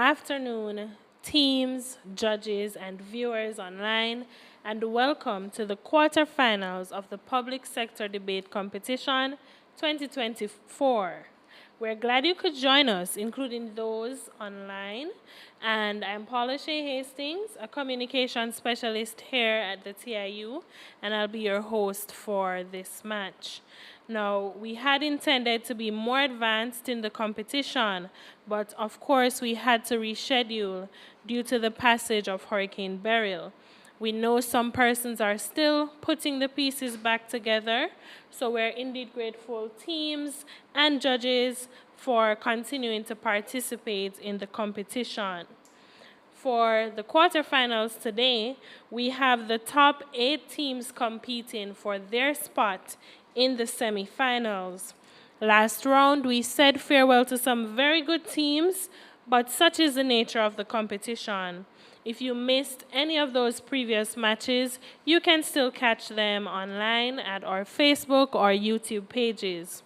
afternoon, teams, judges, and viewers online, and welcome to the quarterfinals of the Public Sector Debate Competition 2024. We're glad you could join us, including those online. And I'm Paula Shea Hastings, a communication specialist here at the TIU, and I'll be your host for this match. Now, we had intended to be more advanced in the competition, but of course we had to reschedule due to the passage of Hurricane Beryl. We know some persons are still putting the pieces back together, so we're indeed grateful, teams and judges, for continuing to participate in the competition. For the quarterfinals today, we have the top 8 teams competing for their spot in the semifinals. Last round, we said farewell to some very good teams, but such is the nature of the competition. If you missed any of those previous matches, you can still catch them online at our Facebook or YouTube pages.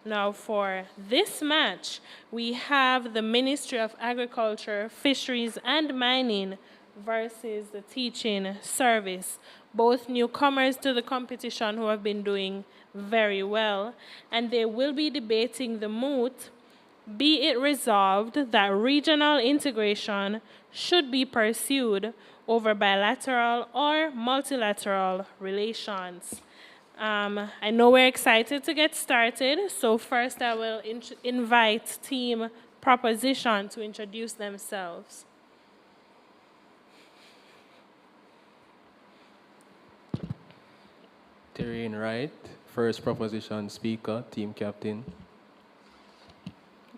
Now for this match, we have the Ministry of Agriculture, Fisheries, and Mining versus the Teaching Service, both newcomers to the competition who have been doing very well, and they will be debating the moot, be it resolved that regional integration should be pursued over bilateral or multilateral relations. I know we're excited to get started, so first I will invite Team Proposition to introduce themselves. Terrain Wright, first proposition speaker, team captain.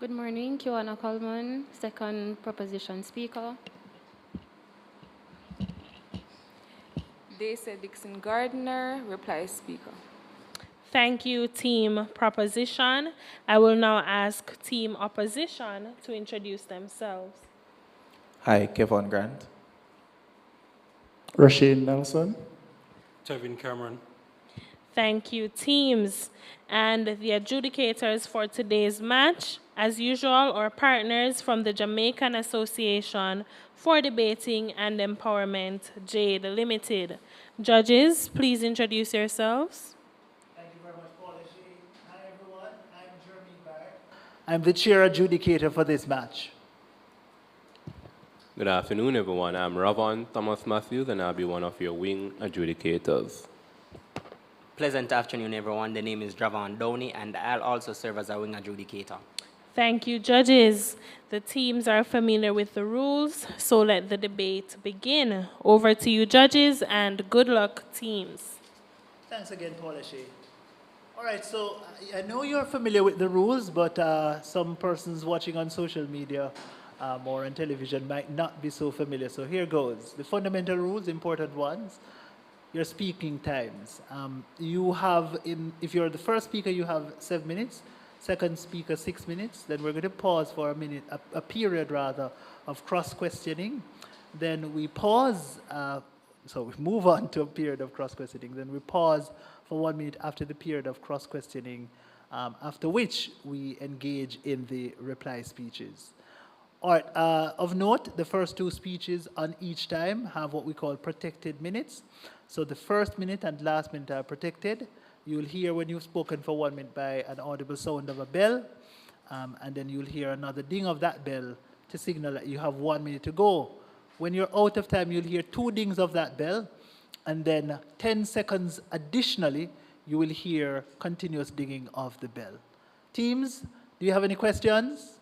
Good morning, Kiwana Coleman, second proposition speaker. Daisy Dixon Gardner, reply speaker. Thank you, Team Proposition. I will now ask Team Opposition to introduce themselves. Hi, Kevon Grant. Rasheen Nelson. Tevin Cameron. Thank you, teams. And the adjudicators for today's match, as usual, are partners from the Jamaican Association for Debating and Empowerment, JADE Limited. Judges, please introduce yourselves. Thank you very much, Paula Shea. Hi, everyone. I'm Jeremy Barr. I'm the chair adjudicator for this match. Good afternoon, everyone. I'm Ravon Thomas Matthews, and I'll be one of your wing adjudicators. Pleasant afternoon, everyone. The name is Dravon Downey, and I'll also serve as a wing adjudicator. Thank you, judges. The teams are familiar with the rules, so let the debate begin. Over to you, judges, and good luck, teams. Thanks again, Paula Shea. All right, so I know you're familiar with the rules, but some persons watching on social media or on television might not be so familiar. So here goes. The fundamental rules, important ones. Your speaking times. You have, if you're the first speaker, you have 7 minutes. Second speaker, 6 minutes. Then we're going to pause for a minute, a period rather, of cross-questioning. Then we pause, so we move on to a period of cross-questioning. Then we pause for 1 minute after the period of cross-questioning, after which we engage in the reply speeches. All right, of note, the first 2 speeches on each time have what we call protected minutes. So the first minute and last minute are protected. You'll hear when you've spoken for 1 minute by an audible sound of a bell, and then you'll hear another ding of that bell to signal that you have 1 minute to go. When you're out of time, you'll hear 2 dings of that bell, and then 10 seconds additionally, you will hear continuous dinging of the bell. Teams, do you have any questions?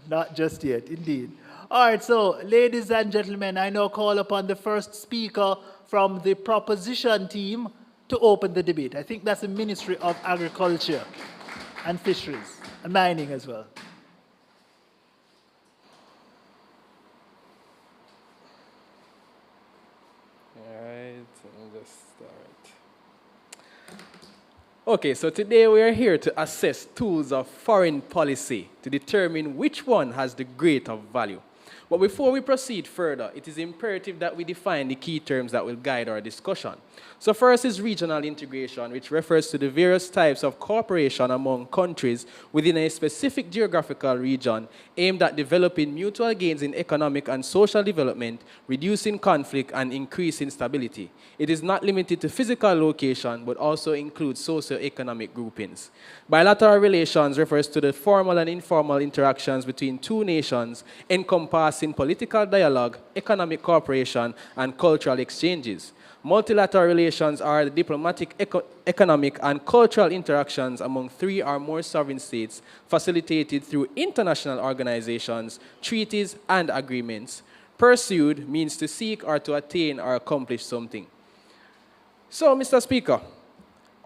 Not just yet, indeed. All right, so ladies and gentlemen, I now call upon the first speaker from the proposition team to open the debate. I think that's the Ministry of Agriculture and Fisheries and Mining as well. All right, I'll just start. Okay, so today we are here to assess tools of foreign policy to determine which one has the greater value. But before we proceed further, it is imperative that we define the key terms that will guide our discussion. So first is regional integration, which refers to the various types of cooperation among countries within a specific geographical region aimed at developing mutual gains in economic and social development, reducing conflict, and increasing stability. It is not limited to physical location, but also includes socio-economic groupings. Bilateral relations refers to the formal and informal interactions between two nations, encompassing political dialogue, economic cooperation, and cultural exchanges. Multilateral relations are the diplomatic, economic, and cultural interactions among three or more sovereign states facilitated through international organizations, treaties, and agreements. Pursued means to seek or to attain or accomplish something. So, Mr. Speaker,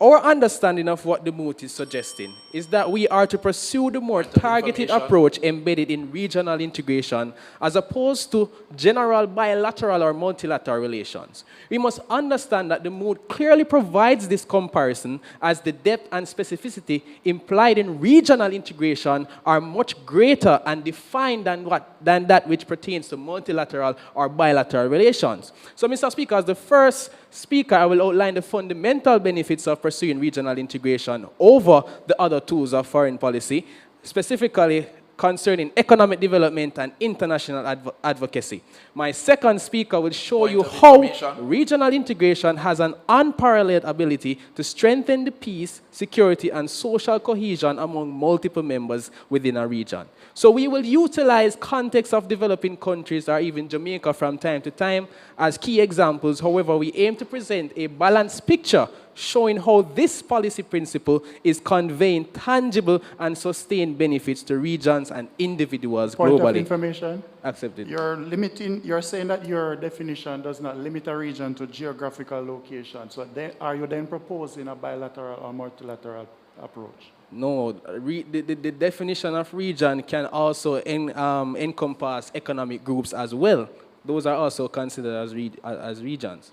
our understanding of what the Moot is suggesting is that we are to pursue the more targeted approach embedded in regional integration as opposed to general bilateral or multilateral relations. We must understand that the Moot clearly provides this comparison as the depth and specificity implied in regional integration are much greater and defined than that which pertains to multilateral or bilateral relations. So, Mr. Speaker, as the first speaker, I will outline the fundamental benefits of pursuing regional integration over the other tools of foreign policy, specifically concerning economic development and international advocacy. My second speaker will show you how regional integration has an unparalleled ability to strengthen the peace, security, and social cohesion among multiple members within a region. So we will utilize context of developing countries or even Jamaica from time to time as key examples. However, we aim to present a balanced picture showing how this policy principle is conveying tangible and sustained benefits to regions and individuals globally. Point of information. Accepted. You're saying that your definition does not limit a region to geographical location. So are you then proposing a bilateral or multilateral approach? No, the definition of region can also encompass economic groups as well. Those are also considered as regions.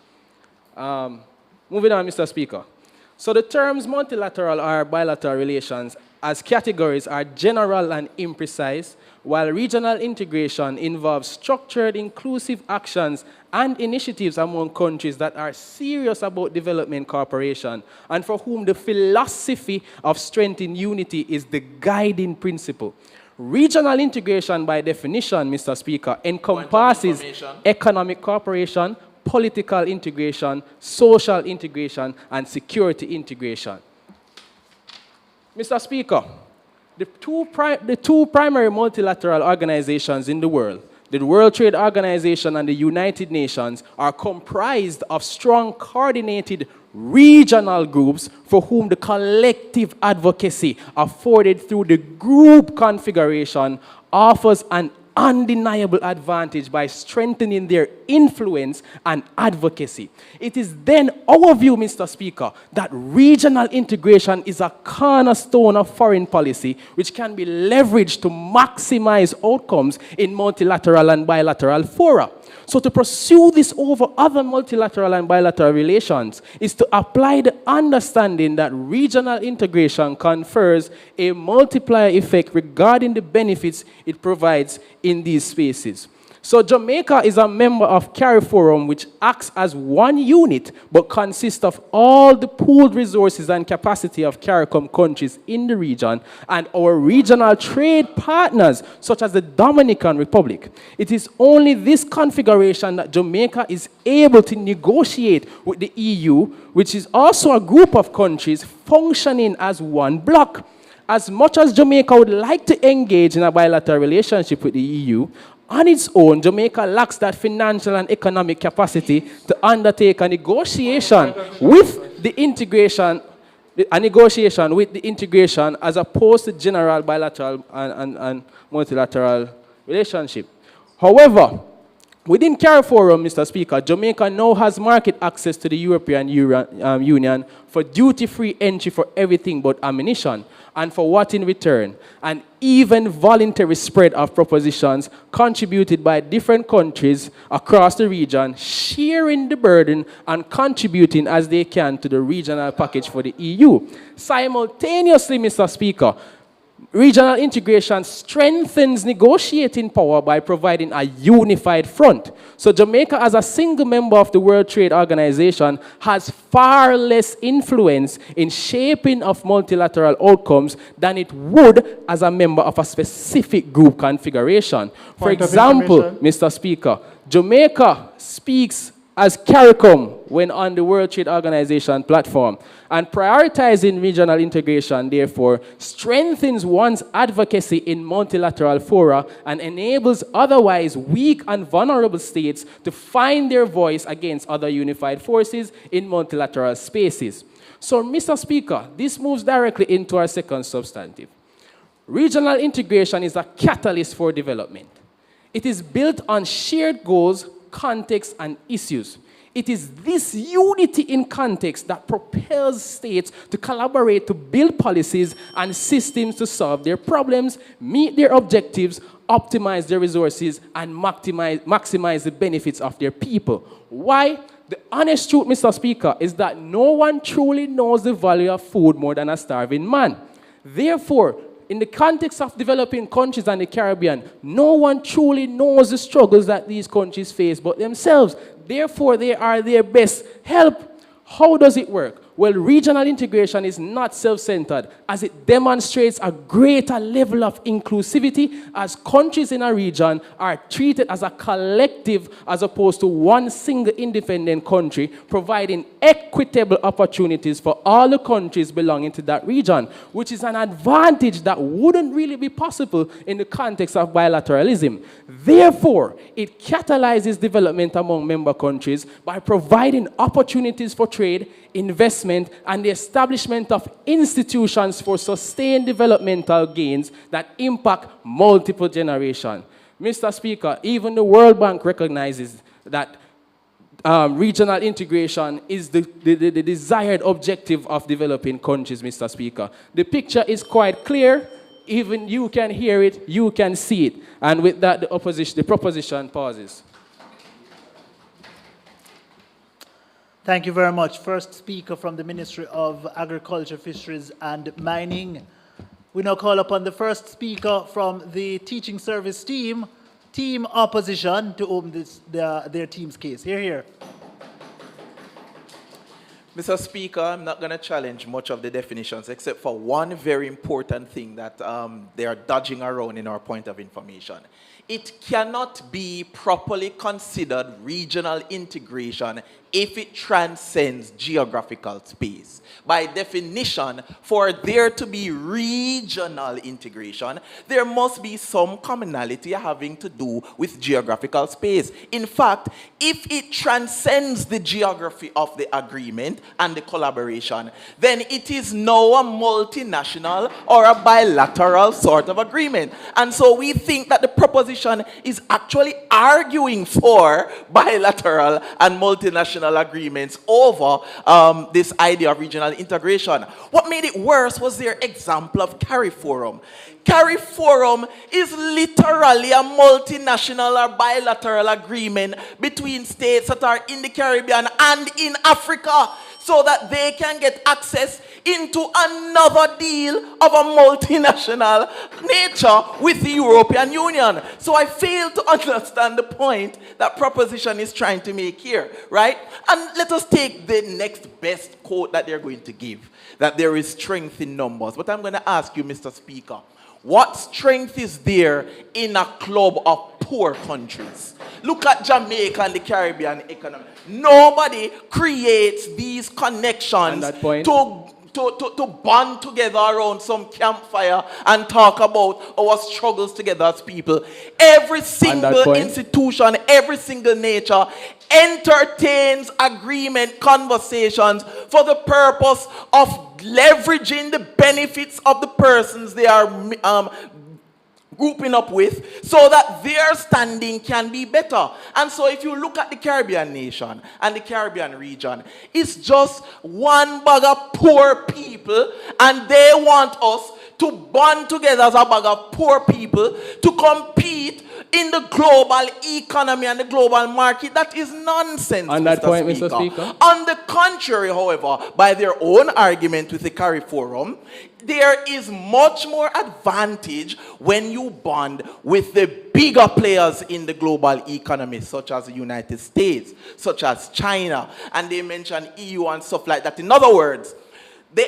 Moving on, Mr. Speaker. So the terms multilateral or bilateral relations as categories are general and imprecise, while regional integration involves structured, inclusive actions and initiatives among countries that are serious about development cooperation and for whom the philosophy of strength in unity is the guiding principle. Regional integration, by definition, Mr. Speaker, encompasses economic cooperation, political integration, social integration, and security integration. Mr. Speaker, the two primary multilateral organizations in the world, the World Trade Organization and the United Nations, are comprised of strong, coordinated regional groups for whom the collective advocacy afforded through the group configuration offers an undeniable advantage by strengthening their influence and advocacy. It is then our view, Mr. Speaker, that regional integration is a cornerstone of foreign policy which can be leveraged to maximize outcomes in multilateral and bilateral fora. So to pursue this over other multilateral and bilateral relations is to apply the understanding that regional integration confers a multiplier effect regarding the benefits it provides in these spaces. So Jamaica is a member of CARIFORUM, which acts as one unit, but consists of all the pooled resources and capacity of CARICOM countries in the region and our regional trade partners, such as the Dominican Republic. It is only this configuration that Jamaica is able to negotiate with the EU, which is also a group of countries functioning as one bloc. As much as Jamaica would like to engage in a bilateral relationship with the EU, on its own, Jamaica lacks that financial and economic capacity to undertake a negotiation with the integration, as opposed to general bilateral and multilateral relationship. However, within CARIFORUM, Mr. Speaker, Jamaica now has market access to the European Union for duty-free entry for everything but ammunition, and for what in return? An even voluntary spread of propositions contributed by different countries across the region, sharing the burden and contributing as they can to the regional package for the EU. Simultaneously, Mr. Speaker, Regional integration strengthens negotiating power by providing a unified front. So Jamaica, as a single member of the World Trade Organization, has far less influence in shaping of multilateral outcomes than it would as a member of a specific group configuration. For example, Mr. Speaker, Jamaica speaks as CARICOM when on the World Trade Organization platform. And prioritizing regional integration, therefore, strengthens one's advocacy in multilateral fora and enables otherwise weak and vulnerable states to find their voice against other unified forces in multilateral spaces. So, Mr. Speaker, this moves directly into our second substantive. Regional integration is a catalyst for development. It is built on shared goals, context, and issues. It is this unity in context that propels states to collaborate to build policies and systems to solve their problems, meet their objectives, optimize their resources, and maximize the benefits of their people. Why? The honest truth, Mr. Speaker, is that no one truly knows the value of food more than a starving man. Therefore, in the context of developing countries and the Caribbean, no one truly knows the struggles that these countries face but themselves. Therefore, they are their best help. How does it work? Well, regional integration is not self-centered, as it demonstrates a greater level of inclusivity as countries in a region are treated as a collective as opposed to one single independent country, providing equitable opportunities for all the countries belonging to that region, which is an advantage that wouldn't really be possible in the context of bilateralism. Therefore, it catalyzes development among member countries by providing opportunities for trade, investment, and the establishment of institutions for sustained developmental gains that impact multiple generations. Mr. Speaker, even the World Bank recognizes that regional integration is the desired objective of developing countries, Mr. Speaker. The picture is quite clear. Even you can hear it, you can see it. And with that, the proposition pauses. Thank you very much. First speaker from the Ministry of Agriculture, Fisheries and Mining. We now call upon the first speaker from the teaching service team, Team Opposition, to open their team's case. Here. Mr. Speaker, I'm not going to challenge much of the definitions except for one very important thing that they are dodging around in our point of information. It cannot be properly considered regional integration if it transcends geographical space. By definition, for there to be regional integration, there must be some commonality having to do with geographical space. In fact, if it transcends the geography of the agreement and the collaboration, then it is now a multinational or a bilateral sort of agreement. And so we think that the proposition is actually arguing for bilateral and multinational agreements over this idea of regional integration. What made it worse was their example of CARIFORUM. CARIFORUM is literally a multinational or bilateral agreement between states that are in the Caribbean and in Africa, so that they can get access into another deal of a multinational nature with the European Union. So I fail to understand the point that proposition is trying to make here, right? And let us take the next best quote that they're going to give, that there is strength in numbers. But I'm going to ask you, Mr. Speaker, what strength is there in a club of poor countries? Look at Jamaica and the Caribbean economy. Nobody creates these connections to bond together around some campfire and talk about our struggles together as people. Every single institution, every single nature entertains agreement conversations for the purpose of leveraging the benefits of the persons they are grouping up with, so that their standing can be better. And so if you look at the Caribbean nation and the Caribbean region, it's just one bag of poor people, and they want us to band together as a bag of poor people to compete in the global economy and the global market. That is nonsense, On that point, Mr. Speaker. On the contrary, however, by their own argument with the CARI Forum, there is much more advantage when you bond with the bigger players in the global economy, such as the United States, such as China, and they mention EU and stuff like that. In other words,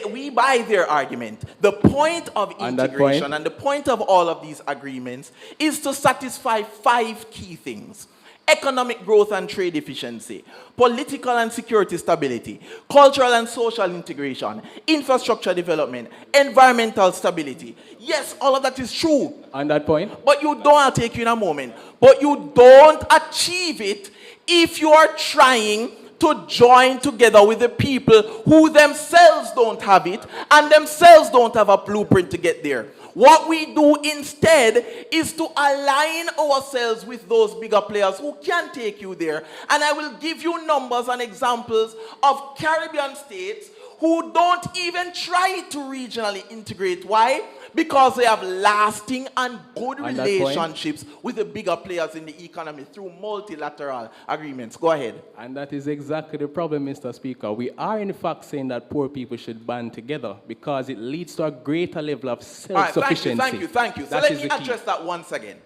we buy their argument. The point of integration and the point of all of these agreements is to satisfy 5 key things: economic growth and trade efficiency, political and security stability, cultural and social integration, infrastructure development, environmental stability. Yes, all of that is true. On that point. But you don't, I'll take you in a moment, but you don't achieve it if you are trying to join together with the people who themselves don't have it and themselves don't have a blueprint to get there. What we do instead is to align ourselves with those bigger players who can take you there. And I will give you numbers and examples of Caribbean states who don't even try to regionally integrate. Why? Because they have lasting and good relationships with the bigger players in the economy through multilateral agreements. Go ahead. And that is exactly the problem, Mr. Speaker. We are in fact saying that poor people should band together because it leads to a greater level of self-sufficiency. All right, thank you. So let me address that once again.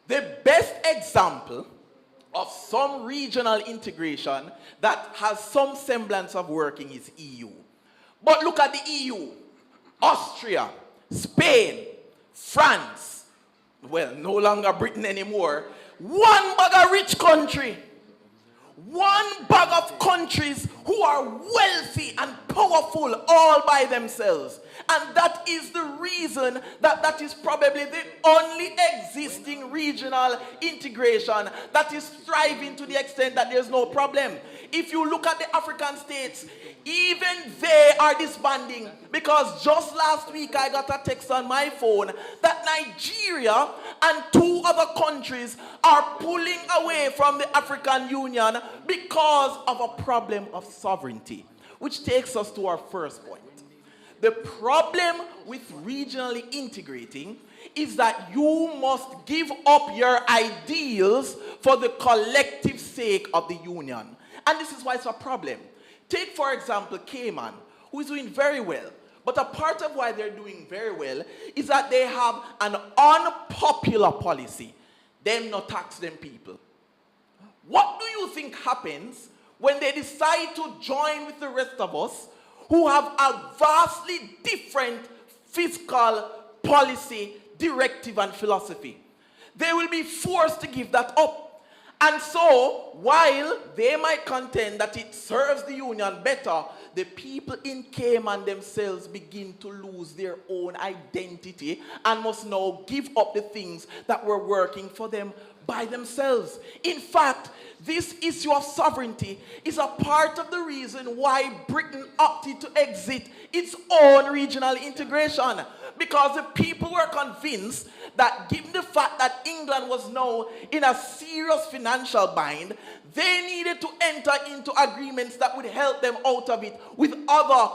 The best example of some regional integration that has some semblance of working is EU. But look at the EU. Austria, Spain, France, well, no longer Britain anymore. One bag of rich country. One bag of countries who are wealthy and powerful all by themselves. And that is the reason that is probably the only existing regional integration that is thriving to the extent that there's no problem. If you look at the African states, even they are disbanding, because just last week I got a text on my phone that Nigeria and 2 other countries are pulling away from the African Union because of a problem of sovereignty, which takes us to our first point. The problem with regionally integrating is that you must give up your ideals for the collective sake of the union. And this is why it's a problem. Take, for example, Cayman, who is doing very well. But a part of why they're doing very well is that they have an unpopular policy. Them not tax them people. What do you think happens when they decide to join with the rest of us who have a vastly different fiscal policy, directive, and philosophy? They will be forced to give that up. And so, while they might contend that it serves the union better, the people in Cayman themselves begin to lose their own identity and must now give up the things that were working for them by themselves. In fact, this issue of sovereignty is a part of the reason why Britain opted to exit its own regional integration. Because the people were convinced that given the fact that England was now in a serious financial bind, they needed to enter into agreements that would help them out of it with other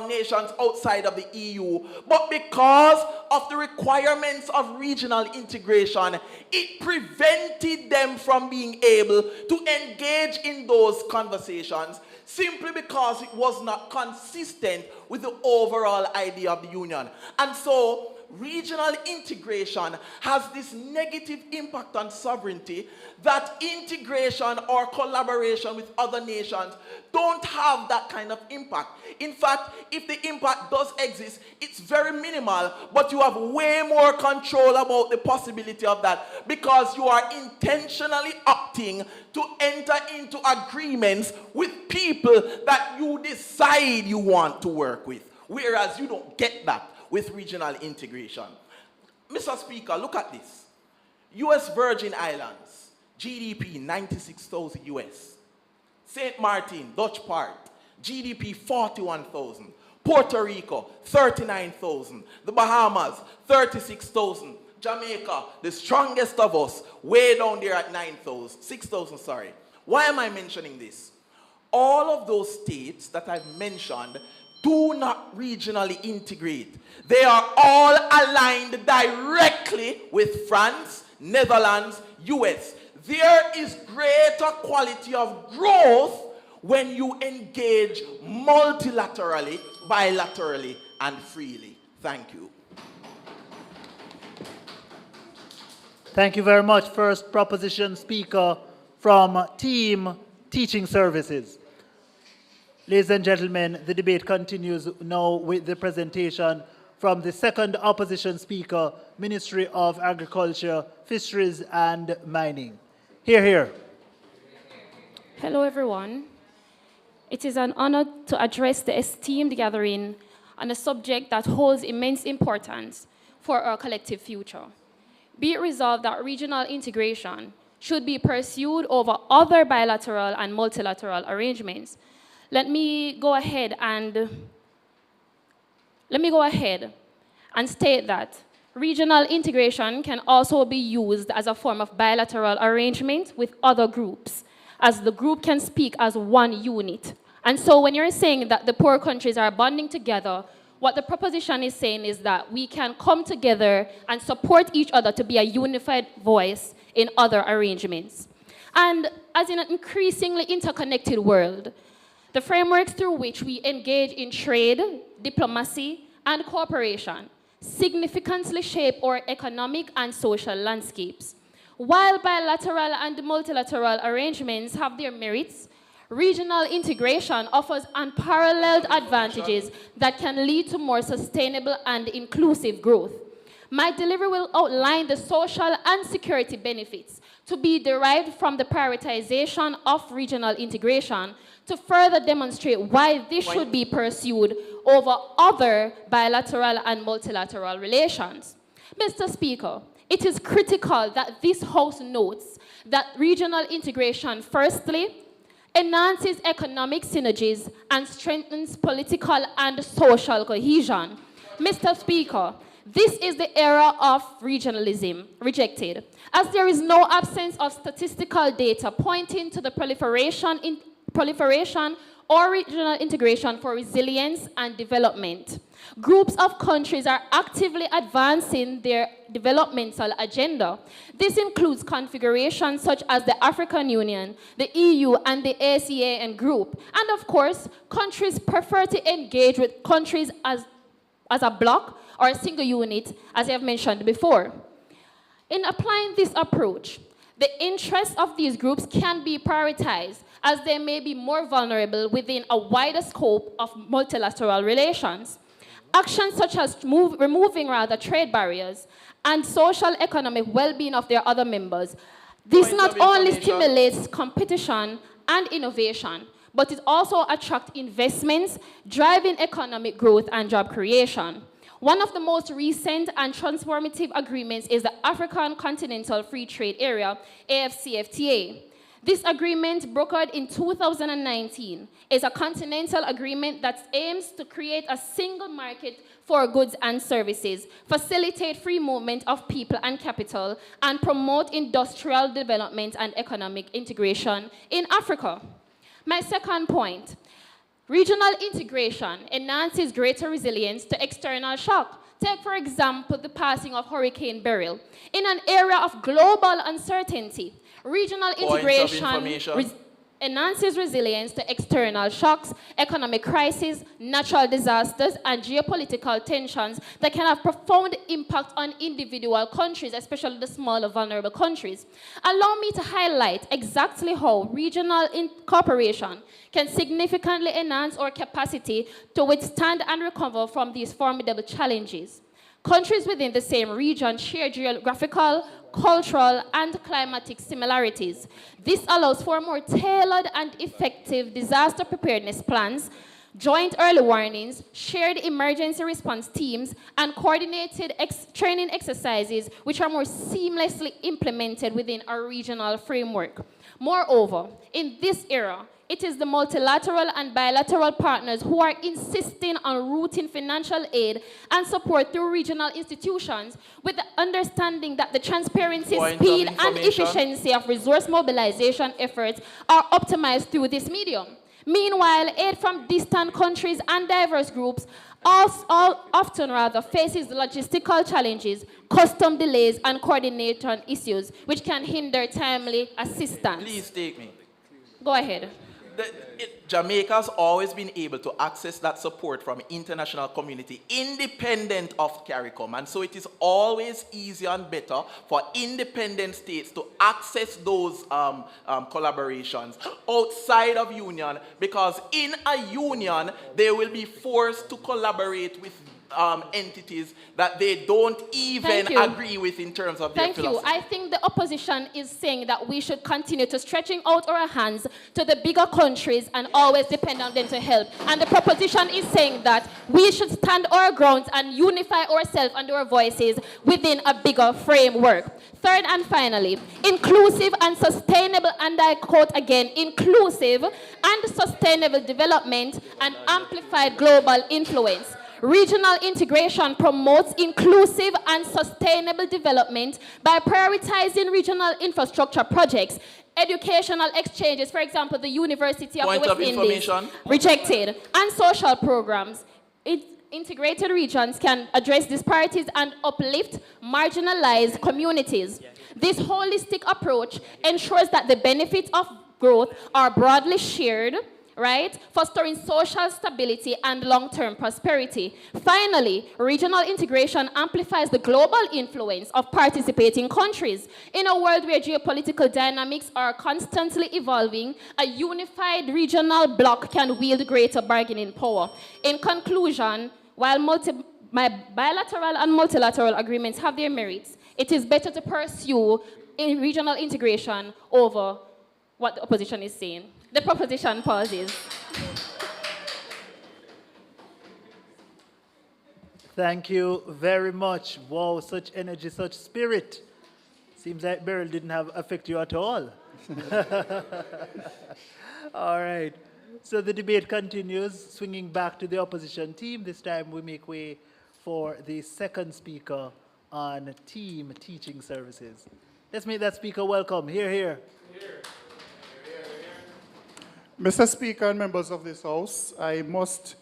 nations outside of the EU. But because of the requirements of regional integration, it prevented them from being able to engage in those conversations simply because it was not consistent with the overall idea of the union. And so regional integration has this negative impact on sovereignty that integration or collaboration with other nations don't have that kind of impact. In fact, if the impact does exist, it's very minimal, but you have way more control about the possibility of that because you are intentionally opting to enter into agreements with people that you decide you want to work with, whereas you don't get that with regional integration. Mr. Speaker, look at this. U.S. Virgin Islands, GDP 96,000 US. St. Martin, Dutch part, GDP 41,000. Puerto Rico, 39,000. The Bahamas, 36,000. Jamaica, the strongest of us, way down there at 9,000, 6,000, sorry. Why am I mentioning this? All of those states that I've mentioned do not regionally integrate. They are all aligned directly with France, Netherlands, US. There is greater quality of growth when you engage multilaterally, bilaterally, and freely. Thank you. Thank you very much. First proposition speaker from Team Teaching Services. Ladies and gentlemen, the debate continues now with the presentation from the second opposition speaker, Ministry of Agriculture, Fisheries and Mining. Hear, hear. Hello, everyone. It is an honor to address the esteemed gathering on a subject that holds immense importance for our collective future. Be it resolved that regional integration should be pursued over other bilateral and multilateral arrangements. Let me go ahead and state that regional integration can also be used as a form of bilateral arrangement with other groups, as the group can speak as one unit. And so when you're saying that the poor countries are bonding together, what the proposition is saying is that we can come together and support each other to be a unified voice in other arrangements. And as in an increasingly interconnected world, the frameworks through which we engage in trade, diplomacy, and cooperation significantly shape our economic and social landscapes. While bilateral and multilateral arrangements have their merits, regional integration offers unparalleled advantages that can lead to more sustainable and inclusive growth. My delivery will outline the social and security benefits to be derived from the prioritization of regional integration to further demonstrate why this should be pursued over other bilateral and multilateral relations. Mr. Speaker, it is critical that this House notes that regional integration, firstly, enhances economic synergies and strengthens political and social cohesion. Mr. Speaker, this is the era of regionalism rejected, as there is no absence of statistical data pointing to the proliferation or regional integration for resilience and development. Groups of countries are actively advancing their developmental agenda. This includes configurations such as the African Union, the EU, and the ASEAN group. And of course, countries prefer to engage with countries as a bloc or a single unit, as I have mentioned before. In applying this approach, the interests of these groups can be prioritized, as they may be more vulnerable within a wider scope of multilateral relations. Actions such as removing trade barriers and social economic well-being of their other members. This not only stimulates competition and innovation, but it also attracts investments, driving economic growth and job creation. One of the most recent and transformative agreements is the African Continental Free Trade Area, AFCFTA. This agreement, brokered in 2019, is a continental agreement that aims to create a single market for goods and services, facilitate free movement of people and capital, and promote industrial development and economic integration in Africa. My second point, regional integration enhances greater resilience to external shock. Take, for example, the passing of Hurricane Beryl. In an era of global uncertainty, regional integration enhances resilience to external shocks, economic crises, natural disasters, and geopolitical tensions that can have profound impact on individual countries, especially the smaller, vulnerable countries. Allow me to highlight exactly how regional cooperation can significantly enhance our capacity to withstand and recover from these formidable challenges. Countries within the same region share geographical, cultural, and climatic similarities. This allows for more tailored and effective disaster preparedness plans, joint early warnings, shared emergency response teams, and coordinated training exercises, which are more seamlessly implemented within our regional framework. Moreover, in this era, it is the multilateral and bilateral partners who are insisting on routing financial aid and support through regional institutions, with the understanding that the transparency, speed, and efficiency of resource mobilization efforts are optimized through this medium. Meanwhile, aid from distant countries and diverse groups often faces logistical challenges, custom delays, and coordination issues, which can hinder timely assistance. Please take me. Go ahead. Jamaica's always been able to access that support from international community independent of CARICOM. And so it is always easier and better for independent states to access those collaborations outside of union, because in a union, they will be forced to collaborate with entities that they don't even agree with in terms of their philosophy. I think the opposition is saying that we should continue to stretching out our hands to the bigger countries and always depend on them to help. And the proposition is saying that we should stand our grounds and unify ourselves and our voices within a bigger framework. Third and finally, inclusive and sustainable, and I quote again, inclusive and sustainable development and amplified global influence. Regional integration promotes inclusive and sustainable development by prioritizing regional infrastructure projects, educational exchanges, for example, the University of the West Indies, rejected, and social programs. Integrated regions can address disparities and uplift marginalized communities. This holistic approach ensures that the benefits of growth are broadly shared, right? Fostering social stability and long-term prosperity. Finally, regional integration amplifies the global influence of participating countries. In a world where geopolitical dynamics are constantly evolving, a unified regional bloc can wield greater bargaining power. In conclusion, while bilateral and multilateral agreements have their merits, it is better to pursue regional integration over what the opposition is saying. The proposition pauses. Thank you very much. Wow, such energy, such spirit. Seems like Beryl didn't affect you at all. All right. So the debate continues, swinging back to the opposition team. This time we make way for the second speaker on team teaching services. Let's make that speaker welcome. Here, here. Mr. Speaker and members of this House, I must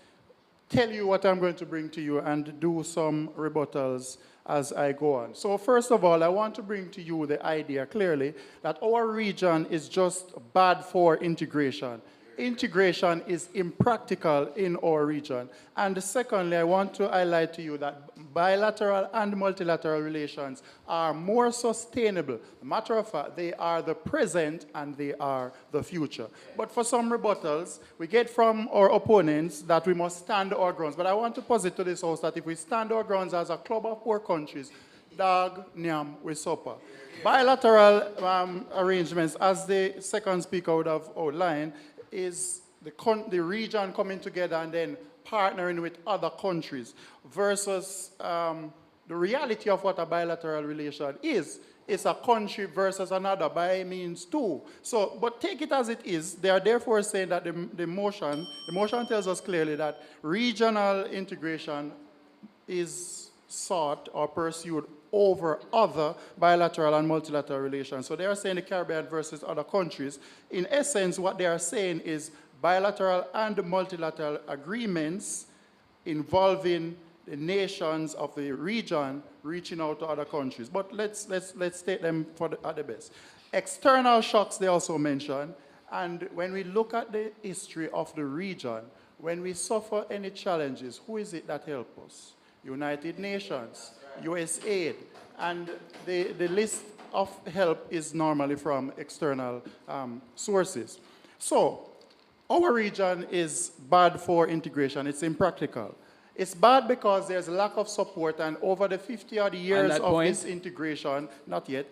tell you what I'm going to bring to you and do some rebuttals as I go on. So first of all, I want to bring to you the idea clearly that our region is just bad for integration. Integration is impractical in our region. And secondly, I want to highlight to you that bilateral and multilateral relations are more sustainable. Matter of fact, they are the present and they are the future. But for some rebuttals, we get from our opponents that we must stand our grounds. But I want to posit to this House that if we stand our grounds as a club of poor countries, dog, nyam, we supper. Bilateral arrangements, as the second speaker would have outlined, is the region coming together and then partnering with other countries versus the reality of what a bilateral relation is. It's a country versus another by means two. So, but take it as it is. They are therefore saying that the motion tells us clearly that regional integration is sought or pursued over other bilateral and multilateral relations. So they are saying the Caribbean versus other countries. In essence, what they are saying is bilateral and multilateral agreements involving the nations of the region reaching out to other countries. But let's take them at the best. External shocks they also mention. And when we look at the history of the region, when we suffer any challenges, who is it that helps us? United Nations, USAID, and the list of help is normally from external sources. So our region is bad for integration. It's impractical. It's bad because there's a lack of support, and over the 50-odd years of this integration, not yet,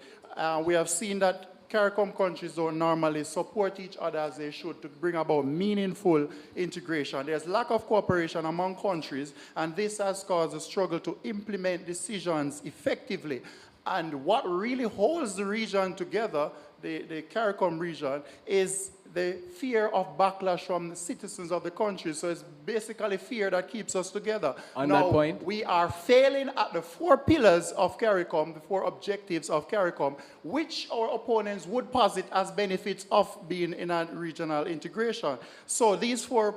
we have seen that CARICOM countries don't normally support each other as they should to bring about meaningful integration. There's lack of cooperation among countries, and this has caused a struggle to implement decisions effectively. And what really holds the region together, the CARICOM region, is the fear of backlash from the citizens of the country. So it's basically fear that keeps us together. On now, that point, we are failing at the 4 pillars of CARICOM, the 4 objectives of CARICOM, which our opponents would posit as benefits of being in a regional integration. So these 4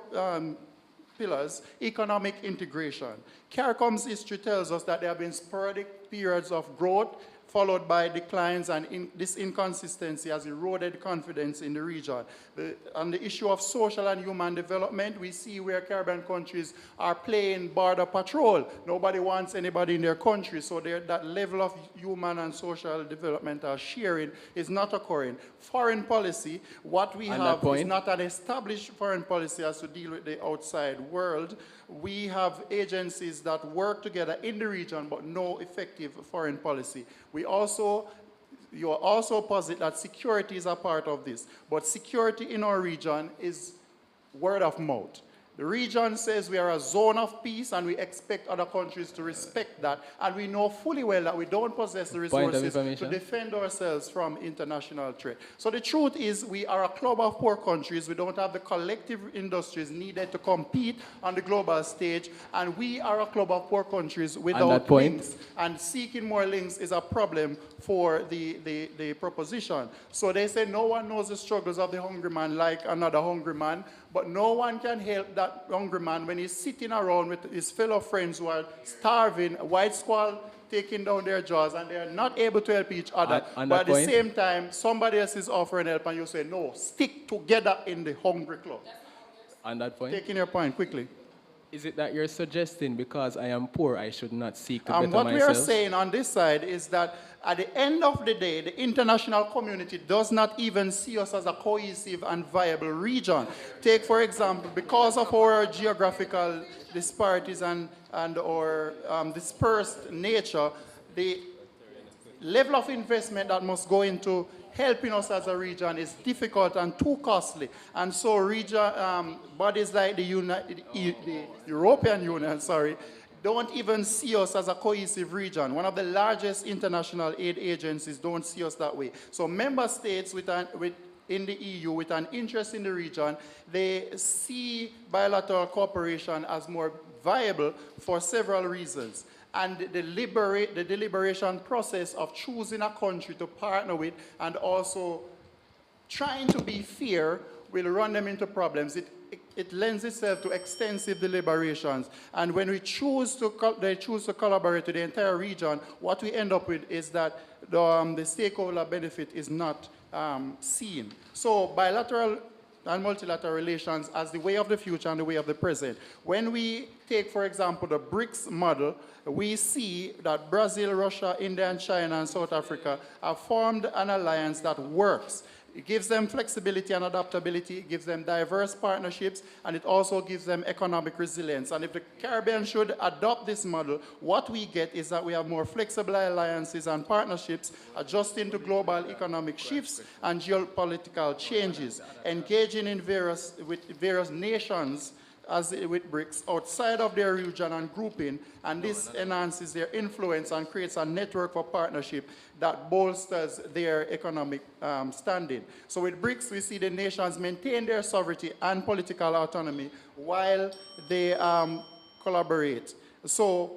pillars: economic integration. CARICOM's history tells us that there have been sporadic periods of growth followed by declines, and this inconsistency has eroded confidence in the region. On the issue of social and human development, we see where Caribbean countries are playing border patrol. Nobody wants anybody in their country, so that level of human and social developmental sharing is not occurring. Foreign policy, what we have is not an established foreign policy as to deal with the outside world. We have agencies that work together in the region, but no effective foreign policy. You also posit that security is a part of this, but security in our region is word of mouth. The region says we are a zone of peace, and we expect other countries to respect that, and we know fully well that we don't possess the resources to defend ourselves from international threat. So the truth is, we are a club of poor countries. We don't have the collective industries needed to compete on the global stage, and we are a club of poor countries without links, and seeking more links is a problem for the proposition. So they say no one knows the struggles of the hungry man like another hungry man, but no one can help that hungry man when he's sitting around with his fellow friends who are starving, white squall taking down their jaws, and they're not able to help each other. But at the same time, somebody else is offering help, and you say, no, stick together in the hungry club. On that point? Taking your point quickly. Is it that you're suggesting because I am poor, I should not seek to better what myself? we are saying on this side is that at the end of the day, the international community does not even see us as a cohesive and viable region. Take, for example, because of our geographical disparities and our dispersed nature, the level of investment that must go into helping us as a region is difficult and too costly. And so bodies like the European Union, don't even see us as a cohesive region. One of the largest international aid agencies don't see us that way. So member states in the EU with an interest in the region, they see bilateral cooperation as more viable for several reasons. And the deliberation process of choosing a country to partner with and also trying to be fair will run them into problems. It lends itself to extensive deliberations. And when they choose to collaborate with the entire region, what we end up with is that the stakeholder benefit is not seen. So bilateral and multilateral relations as the way of the future and the way of the present. When we take, for example, the BRICS model, we see that Brazil, Russia, India, and China, and South Africa have formed an alliance that works. It gives them flexibility and adaptability, it gives them diverse partnerships, and it also gives them economic resilience. And if the Caribbean should adopt this model, what we get is that we have more flexible alliances and partnerships adjusting to global economic shifts and geopolitical changes, engaging with various nations as with BRICS outside of their region and grouping, and this enhances their influence and creates a network for partnership that bolsters their economic standing. So with BRICS, we see the nations maintain their sovereignty and political autonomy while they collaborate. So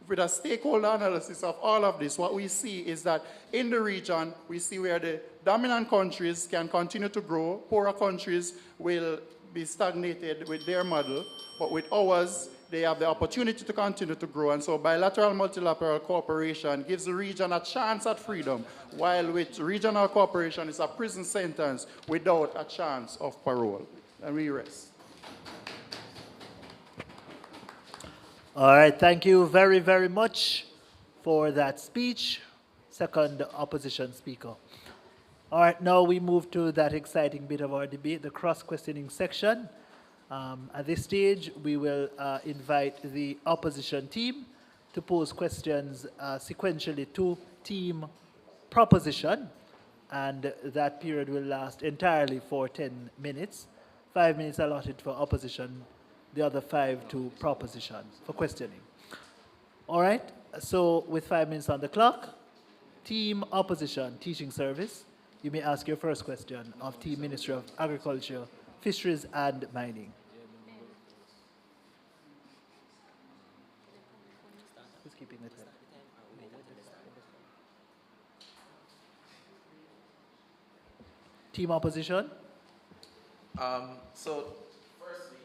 with a stakeholder analysis of all of this, what we see is that in the region, we see where the dominant countries can continue to grow, poorer countries will be stagnated with their model, but with ours, they have the opportunity to continue to grow. And so bilateral, multilateral cooperation gives the region a chance at freedom, while with regional cooperation, it's a prison sentence without a chance of parole. And we rest. All right, thank you very, very much for that speech. Second opposition speaker. All right, now we move to that exciting bit of our debate, the cross-questioning section. At this stage, we will invite the opposition team to pose questions sequentially to team proposition, and that period will last entirely for 10 minutes. 5 minutes allotted for opposition, the other 5 to proposition for questioning. All right, so with 5 minutes on the clock, team opposition, teaching service, you may ask your first question of Team Ministry of Agriculture, Fisheries and Mining. Who's keeping it here? Team Opposition? So, firstly,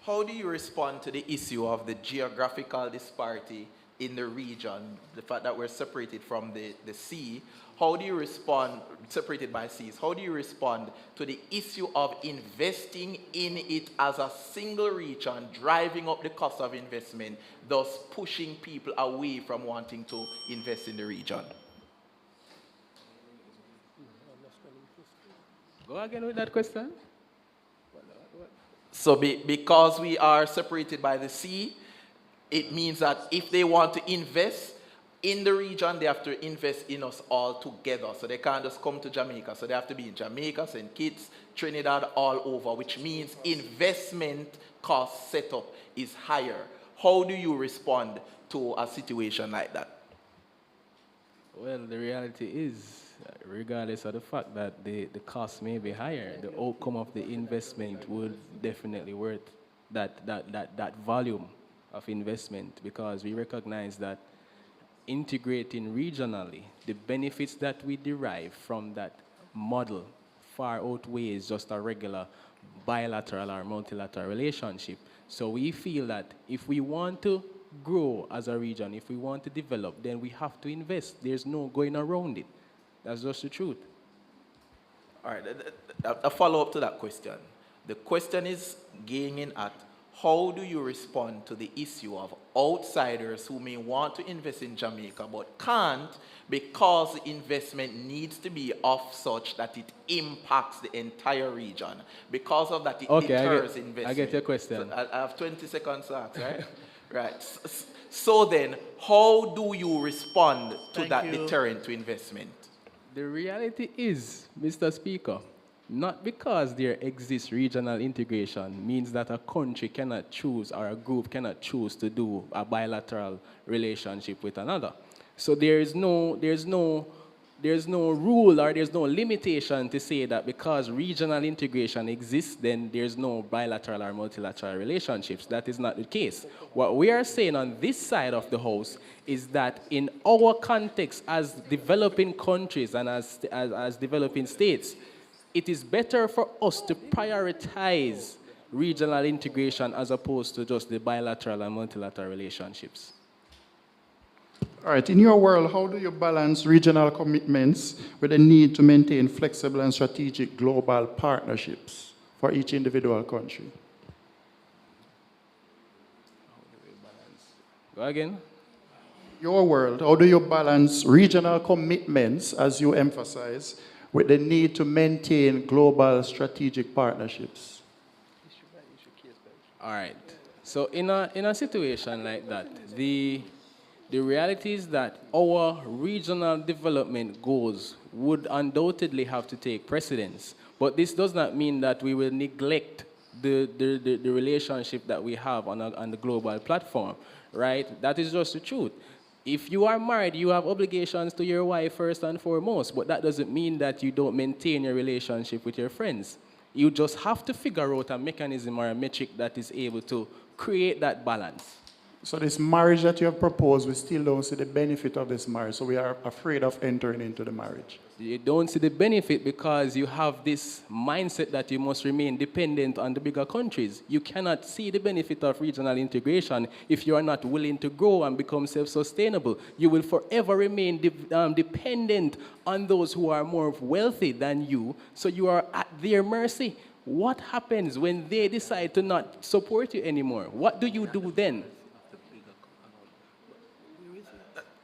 how do you respond to the issue of the geographical disparity in the region, the fact that we're separated from the sea? How do you respond, separated by seas, how do you respond to the issue of investing in it as a single region, driving up the cost of investment, thus pushing people away from wanting to invest in the region? Go again with that question. So because we are separated by the sea, it means that if they want to invest in the region, they have to invest in us all together. So they can't just come to Jamaica. So they have to be in Jamaica, St. Kitts, Trinidad, all over, which means investment cost setup is higher. How do you respond to a situation like that? Well, the reality is, regardless of the fact that the cost may be higher, the outcome of the investment would definitely worth that volume of investment, because we recognize that integrating regionally, the benefits that we derive from that model far outweighs just a regular bilateral or multilateral relationship. So we feel that if we want to grow as a region, if we want to develop, then we have to invest. There's no going around it. That's just the truth. All right, a follow-up to that question. The question is gaining at how do you respond to the issue of outsiders who may want to invest in Jamaica but can't because the investment needs to be of such that it impacts the entire region. Because of that, it deters investment. I get your question. So I have 20 seconds to ask, right? Right. So then, how do you respond to that deterrent to investment? The reality is, Mr. Speaker, not because there exists regional integration means that a country cannot choose or a group cannot choose to do a bilateral relationship with another. So there's no rule or there's no limitation to say that because regional integration exists, then there's no bilateral or multilateral relationships. That is not the case. What we are saying on this side of the house is that in our context as developing countries and as developing states, it is better for us to prioritize regional integration as opposed to just the bilateral and multilateral relationships. All right, in your world, how do you balance regional commitments with the need to maintain flexible and strategic global partnerships for each individual country? Go again. Your world, how do you balance regional commitments, as you emphasize, with the need to maintain global strategic partnerships? All right. So in a situation like that, the reality is that our regional development goals would undoubtedly have to take precedence. But this does not mean that we will neglect the relationship that we have on the global platform, right? That is just the truth. If you are married, you have obligations to your wife first and foremost, but that doesn't mean that you don't maintain your relationship with your friends. You just have to figure out a mechanism or a metric that is able to create that balance. So this marriage that you have proposed, we still don't see the benefit of this marriage, so we are afraid of entering into the marriage. You don't see the benefit because you have this mindset that you must remain dependent on the bigger countries. You cannot see the benefit of regional integration if you are not willing to grow and become self-sustainable. You will forever remain dependent on those who are more wealthy than you, so you are at their mercy. What happens when they decide to not support you anymore? What do you do then?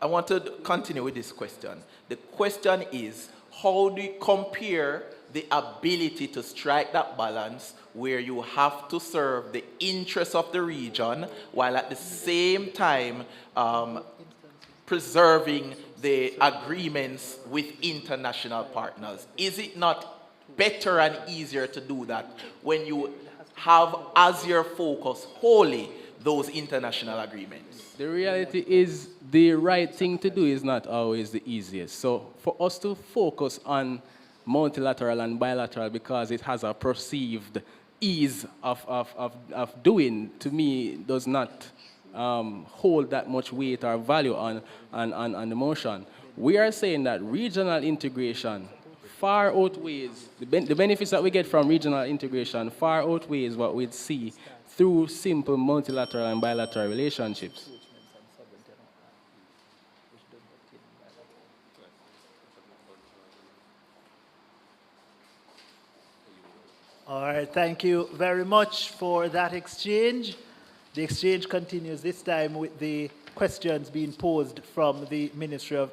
I want to continue with this question. The question is, how do you compare the ability to strike that balance where you have to serve the interests of the region while at the same time preserving the agreements with international partners? Is it not better and easier to do that when you have as your focus wholly those international agreements. The reality is the right thing to do is not always the easiest. So for us to focus on multilateral and bilateral because it has a perceived ease of doing, to me, does not hold that much weight or value on the motion. We are saying that regional integration far outweighs, the benefits that we get from regional integration far outweighs what we'd see through simple multilateral and bilateral relationships. All right, thank you very much for that exchange. The exchange continues this time with the questions being posed from the Ministry of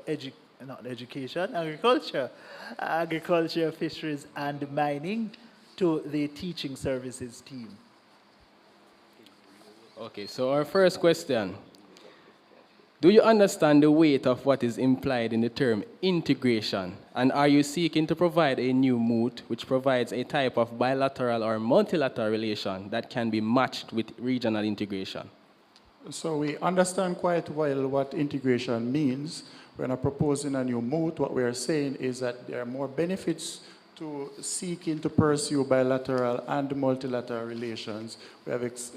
Agriculture, Fisheries and Mining to the Teaching Services team. Okay, so our first question. Do you understand the weight of what is implied in the term integration? And are you seeking to provide a new Moot which provides a type of bilateral or multilateral relation that can be matched with regional integration? So we understand quite well what integration means. We're not proposing a new Moot. What we are saying is that there are more benefits to seeking to pursue bilateral and multilateral relations. We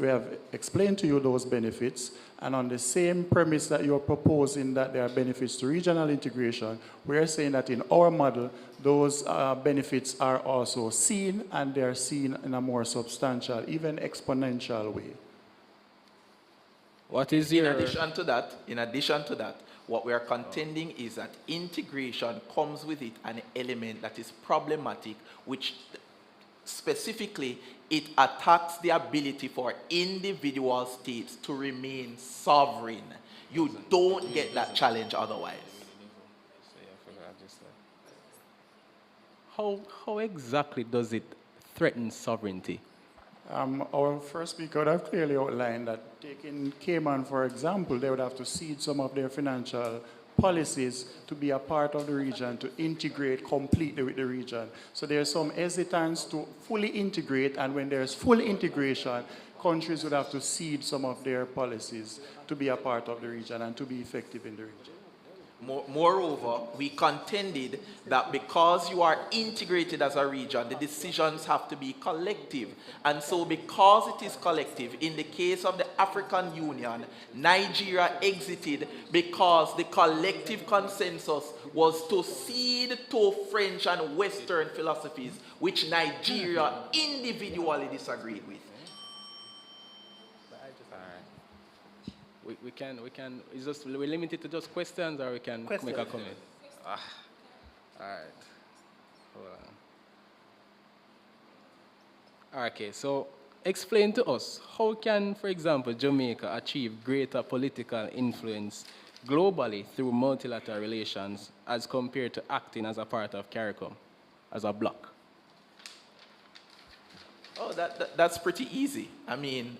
have explained to you those benefits, and on the same premise that you're proposing that there are benefits to regional integration, we are saying that in our model, those benefits are also seen, and they're seen in a more substantial, even exponential way. What is your... In addition to that, what we are contending is that integration comes with it an element that is problematic, which specifically it attacks the ability for individual states to remain sovereign. You don't get that challenge otherwise. How exactly does it threaten sovereignty? Our first speaker would have clearly outlined that, taking Cayman, for example, they would have to cede some of their financial policies to be a part of the region, to integrate completely with the region. So there's some hesitance to fully integrate, and when there's full integration, countries would have to cede some of their policies to be a part of the region and to be effective in the region. Moreover, we contended that because you are integrated as a region, the decisions have to be collective. And so because it is collective, in the case of the African Union, Nigeria exited because the collective consensus was to cede to French and Western philosophies, which Nigeria individually disagreed with. We can, is just, we're limited to just questions, or we can make a comment? All right. Hold on. Okay, so explain to us, how can, for example, Jamaica achieve greater political influence globally through multilateral relations as compared to acting as a part of CARICOM, as a bloc? Oh, that's pretty easy. I mean,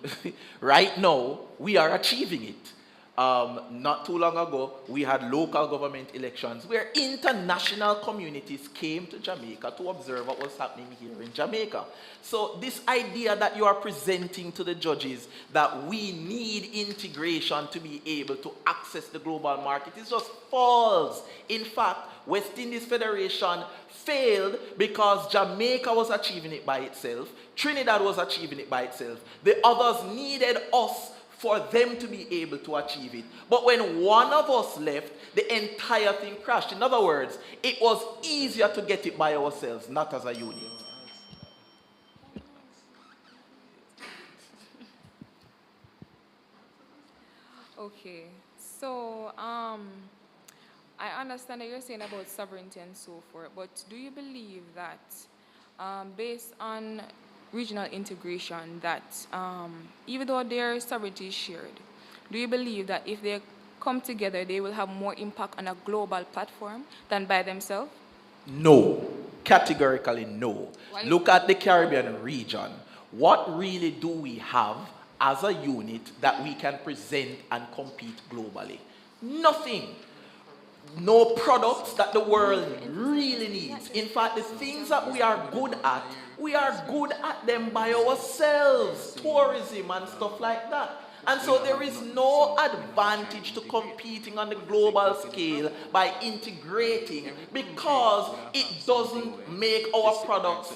right now, we are achieving it. Not too long ago, we had local government elections where international communities came to Jamaica to observe what was happening here in Jamaica. So this idea that you are presenting to the judges that we need integration to be able to access the global market is just false. In fact, West Indies Federation failed because Jamaica was achieving it by itself, Trinidad was achieving it by itself. The others needed us for them to be able to achieve it. But when one of us left, the entire thing crashed. In other words, it was easier to get it by ourselves, not as a unit. Okay, so I understand that you're saying about sovereignty and so forth, but do you believe that based on regional integration that even though their sovereignty is shared, do you believe that if they come together, they will have more impact on a global platform than by themselves? No, categorically no. Look at the Caribbean region. What really do we have as a unit that we can present and compete globally? Nothing. No products that the world really needs. In fact, the things that we are good at them by ourselves. Tourism and stuff like that. And so there is no advantage to competing on the global scale by integrating, because it doesn't make our products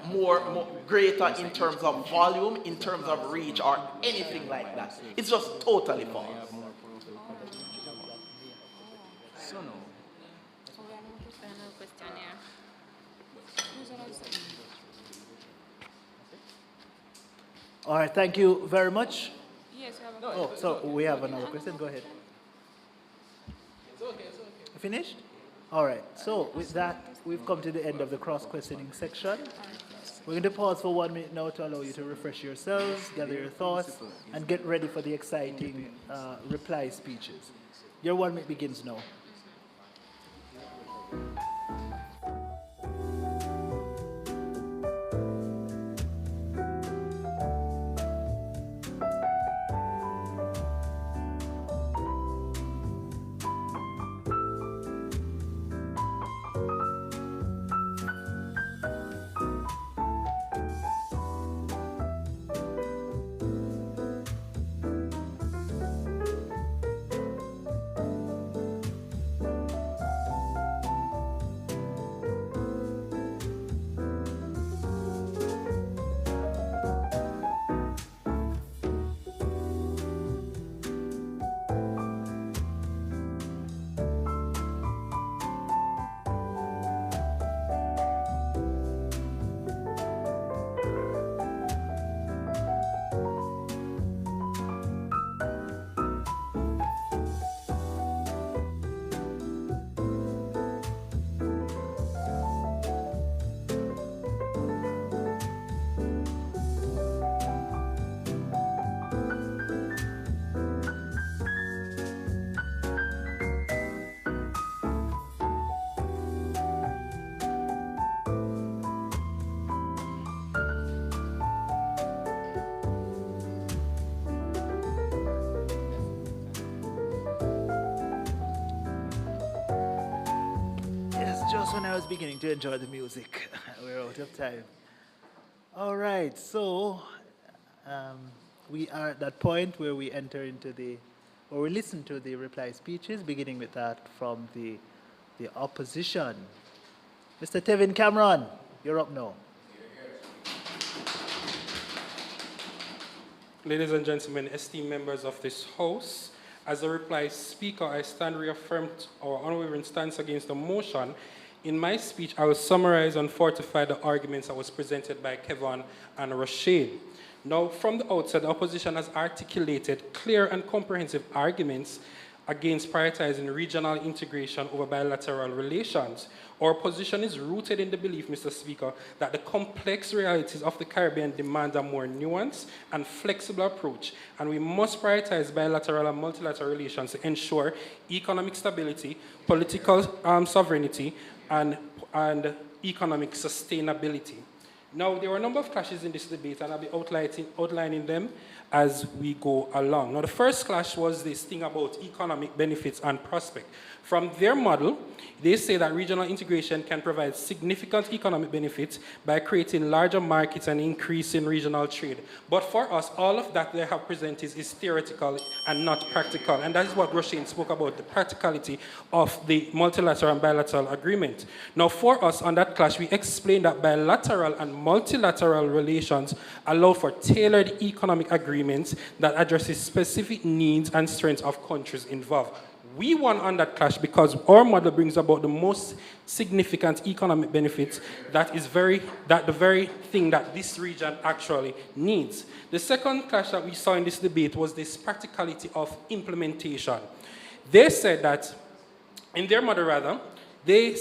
more greater in terms of volume, in terms of reach, or anything like that. It's just totally false. All right, thank you very much. Yes, we have a Oh, so we have another question. Go ahead. Finished? All right. So with that, we've come to the end of the cross-questioning section. We're going to pause for 1 minute now to allow you to refresh yourselves, gather your thoughts, and get ready for the exciting reply speeches. Your 1 minute begins now. Just when I was beginning to enjoy the music, we're out of time. All right, so we are at that point where we enter into or we listen to the reply speeches, beginning with that from the opposition. Mr. Tevin Cameron, you're up now. Ladies and gentlemen, esteemed members of this House, as a reply speaker, I stand reaffirmed our unwavering stance against the motion. In my speech, I will summarize and fortify the arguments that was presented by Kevin and Rashid. Now, from the outset, the opposition has articulated clear and comprehensive arguments against prioritizing regional integration over bilateral relations. Our position is rooted in the belief, Mr. Speaker, that the complex realities of the Caribbean demand a more nuanced and flexible approach, and we must prioritize bilateral and multilateral relations to ensure economic stability, political sovereignty, and economic sustainability. Now, there were a number of clashes in this debate, and I'll be outlining them as we go along. Now, the first clash was this thing about economic benefits and prospect. From their model, they say that regional integration can provide significant economic benefits by creating larger markets and increasing regional trade. But for us, all of that they have presented is theoretical and not practical. And that is what Roshan spoke about, the practicality of the multilateral and bilateral agreement. Now, for us on that clash, we explained that bilateral and multilateral relations allow for tailored economic agreements that addresses specific needs and strengths of countries involved. We won on that clash because our model brings about the most significant economic benefits that the very thing that this region actually needs. The second clash that we saw in this debate was this practicality of implementation. They said that, in their model rather, they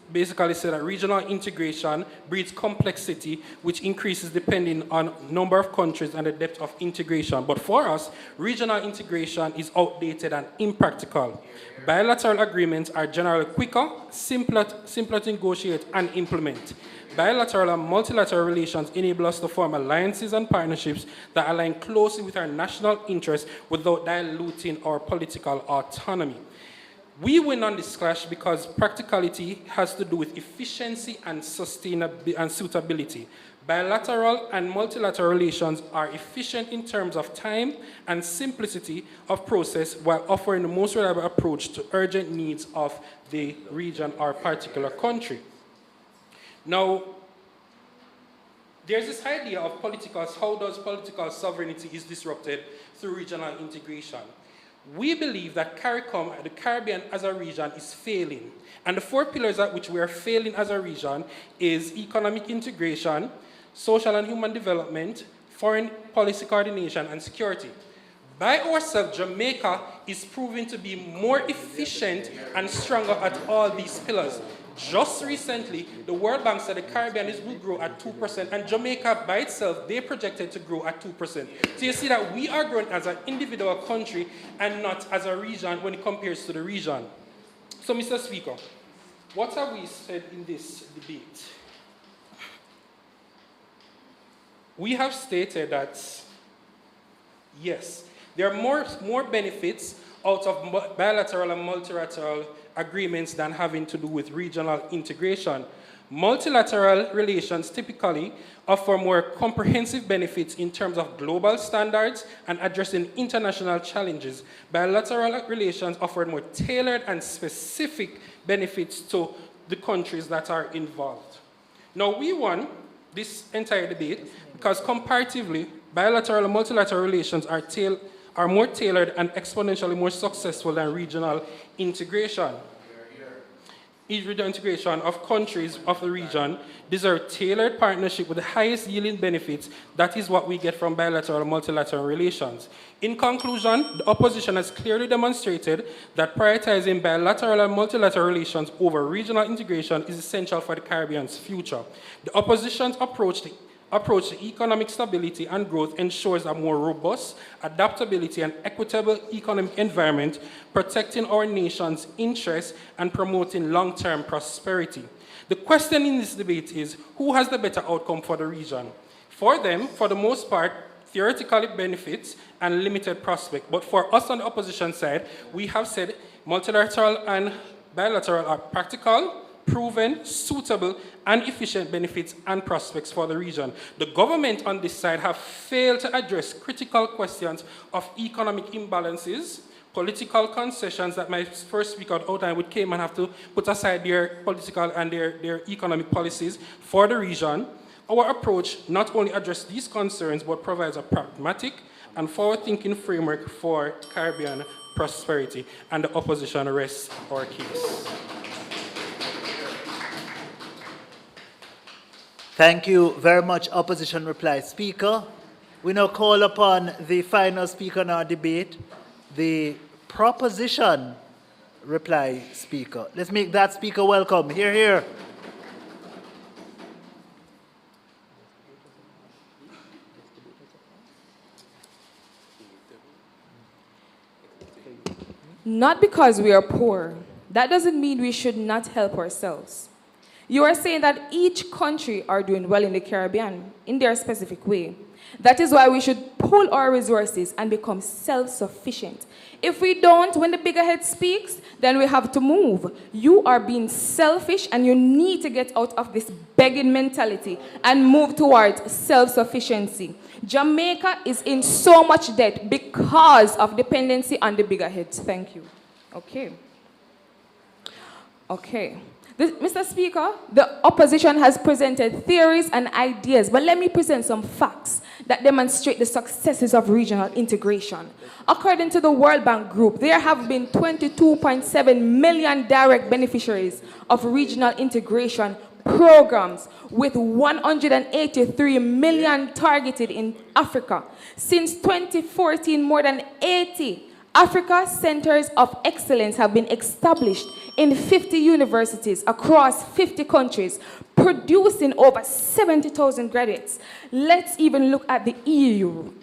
basically say that regional integration breeds complexity, which increases depending on number of countries and the depth of integration. But for us, regional integration is outdated and impractical. Bilateral agreements are generally quicker, simpler to negotiate and implement. Bilateral and multilateral relations enable us to form alliances and partnerships that align closely with our national interests without diluting our political autonomy. We win on this clash because practicality has to do with efficiency and sustainability and suitability. Bilateral and multilateral relations are efficient in terms of time and simplicity of process while offering the most reliable approach to urgent needs of the region or particular country. Now, there's this idea of how does political sovereignty is disrupted through regional integration. We believe that the Caribbean as a region is failing. And the 4 pillars at which we are failing as a region is economic integration, social and human development, foreign policy coordination, and security. By ourselves, Jamaica is proving to be more efficient and stronger at all these pillars. Just recently, the World Bank said the Caribbean will grow at 2%, and Jamaica by itself, they projected to grow at 2%. So you see that we are growing as an individual country and not as a region when it compares to the region. So, Mr. Speaker, what have we said in this debate? We have stated that, yes, there are more benefits out of bilateral and multilateral agreements than having to do with regional integration. Multilateral relations typically offer more comprehensive benefits in terms of global standards and addressing international challenges. Bilateral relations offer more tailored and specific benefits to the countries that are involved. Now, we won this entire debate because comparatively, bilateral and multilateral relations are more tailored and exponentially more successful than regional integration. Regional integration of countries of the region deserve tailored partnership with the highest yielding benefits. That is what we get from bilateral and multilateral relations. In conclusion, the opposition has clearly demonstrated that prioritizing bilateral and multilateral relations over regional integration is essential for the Caribbean's future. The opposition's approach to economic stability and growth ensures a more robust adaptability and equitable economic environment, protecting our nation's interests and promoting long-term prosperity. The question in this debate is, who has the better outcome for the region? For them, for the most part, theoretical benefits and limited prospect. But for us on the opposition side, we have said multilateral and bilateral are practical, proven, suitable, and efficient benefits and prospects for the region. The government on this side have failed to address critical questions of economic imbalances, political concessions that my first speaker outlined would came and have to put aside their political and their economic policies for the region. Our approach not only addresses these concerns, but provides a pragmatic and forward-thinking framework for Caribbean prosperity, and the opposition rests our case. Thank you very much, Opposition Reply Speaker. We now call upon the final speaker in our debate, the Proposition Reply Speaker. Let's make that speaker welcome. Hear, hear. Not because we are poor. That doesn't mean we should not help ourselves. You are saying that each country are doing well in the Caribbean in their specific way. That is why we should pool our resources and become self-sufficient. If we don't, when the bigger head speaks, then we have to move. You are being selfish and you need to get out of this begging mentality and move towards self-sufficiency. Jamaica is in so much debt because of dependency on the bigger heads. Thank you. Okay. Mr. Speaker, the opposition has presented theories and ideas, but let me present some facts that demonstrate the successes of regional integration. According to the World Bank Group, there have been 22.7 million direct beneficiaries of regional integration programs, with 183 million targeted in Africa. Since 2014, more than 80 Africa Centers of Excellence have been established in 50 universities across 50 countries, producing over 70,000 graduates. Let's even look at the EU.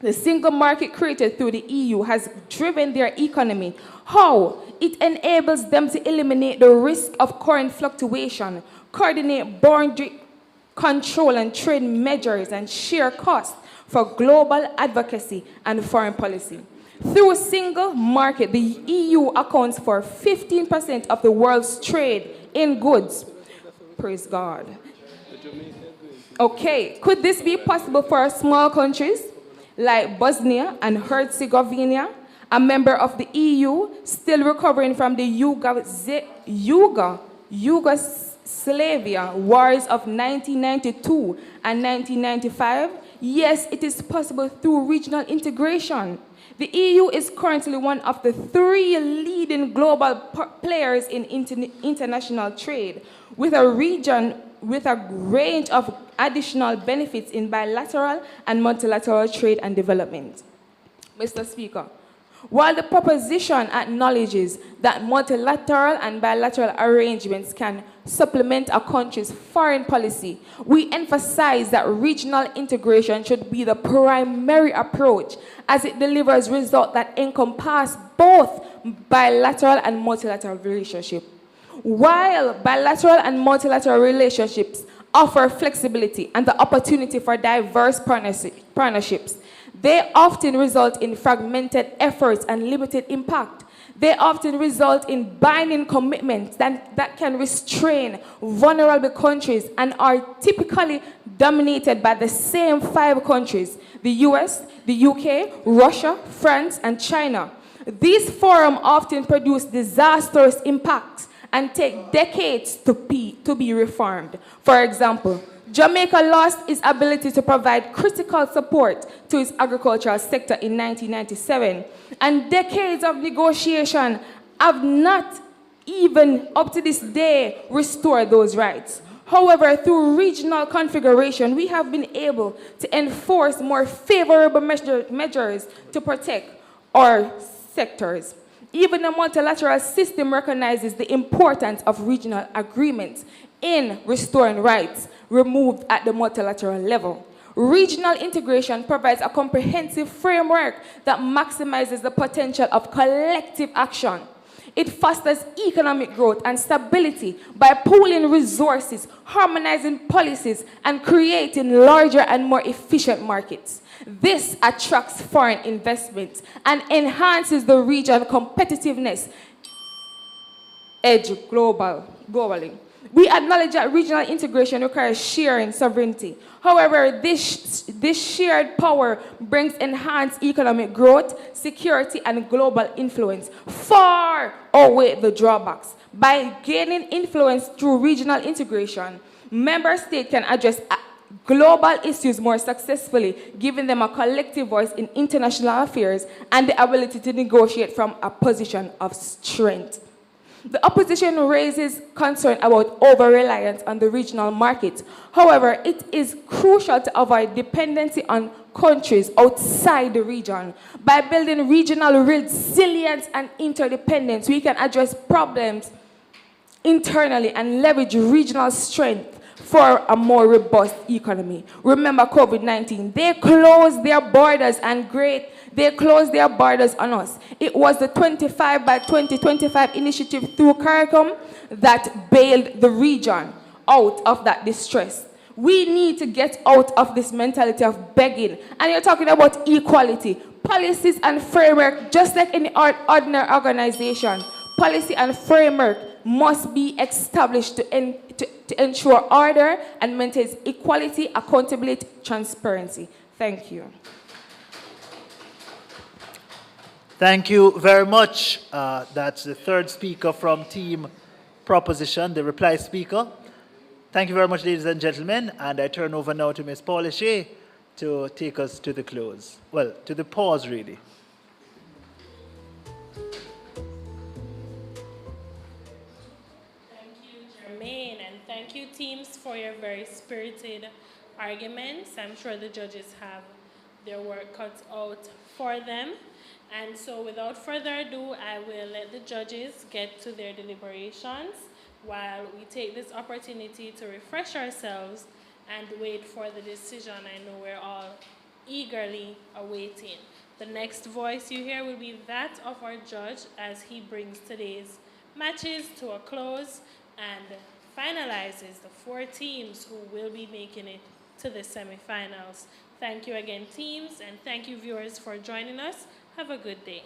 The single market created through the EU has driven their economy. How? It enables them to eliminate the risk of current fluctuation, coordinate boundary control and trade measures, and share costs for global advocacy and foreign policy. Through a single market, the EU accounts for 15% of the world's trade in goods. Praise God. Okay, could this be possible for small countries like Bosnia and Herzegovina, a member of the EU, still recovering from the Yugoslavia wars of 1992 and 1995? Yes, it is possible through regional integration. The EU is currently one of the 3 leading global players in international trade, with a range of additional benefits in bilateral and multilateral trade and development. Mr. Speaker, while the proposition acknowledges that multilateral and bilateral arrangements can supplement a country's foreign policy, we emphasize that regional integration should be the primary approach, as it delivers results that encompass both bilateral and multilateral relationships. While bilateral and multilateral relationships offer flexibility and the opportunity for diverse partnerships, they often result in fragmented efforts and limited impact. They often result in binding commitments that can restrain vulnerable countries and are typically dominated by the same 5 countries: the US, the UK, Russia, France, and China. These forums often produce disastrous impacts and take decades to be reformed. For example, Jamaica lost its ability to provide critical support to its agricultural sector in 1997, and decades of negotiation have not even up to this day restored those rights. However, through regional configuration, we have been able to enforce more favorable measures to protect our sectors. Even the multilateral system recognizes the importance of regional agreements in restoring rights removed at the multilateral level. Regional integration provides a comprehensive framework that maximizes the potential of collective action. It fosters economic growth and stability by pooling resources, harmonizing policies, and creating larger and more efficient markets. This attracts foreign investment and enhances the region's competitiveness edge globally. We acknowledge that regional integration requires sharing sovereignty. However, this shared power brings enhanced economic growth, security, and global influence, far outweigh the drawbacks. By gaining influence through regional integration, member states can address global issues more successfully, giving them a collective voice in international affairs and the ability to negotiate from a position of strength. The opposition raises concern about over-reliance on the regional market. However, it is crucial to avoid dependency on countries outside the region. By building regional resilience and interdependence, we can address problems internally and leverage regional strength for a more robust economy. Remember COVID-19, they closed their borders they closed their borders on us. It was the 25 by 2025 initiative through CARICOM that bailed the region out of that distress. We need to get out of this mentality of begging. And you're talking about equality. Policies and framework, just like any ordinary organization, policy and framework must be established to ensure order and maintain equality, accountability, transparency. Thank you. Thank you very much. That's the third speaker from Team Proposition, the reply speaker. Thank you very much, ladies and gentlemen. And I turn over now to Ms. Paula Shea to take us to the close. Well, to the pause, really. Thank you, Jermaine, and thank you, teams, for your very spirited arguments. I'm sure the judges have their work cut out for them. And so without further ado, I will let the judges get to their deliberations while we take this opportunity to refresh ourselves and wait for the decision I know we're all eagerly awaiting. The next voice you hear will be that of our judge as he brings today's matches to a close and finalizes the 4 teams who will be making it to the semifinals. Thank you again, teams, and thank you, viewers, for joining us. Have a good day.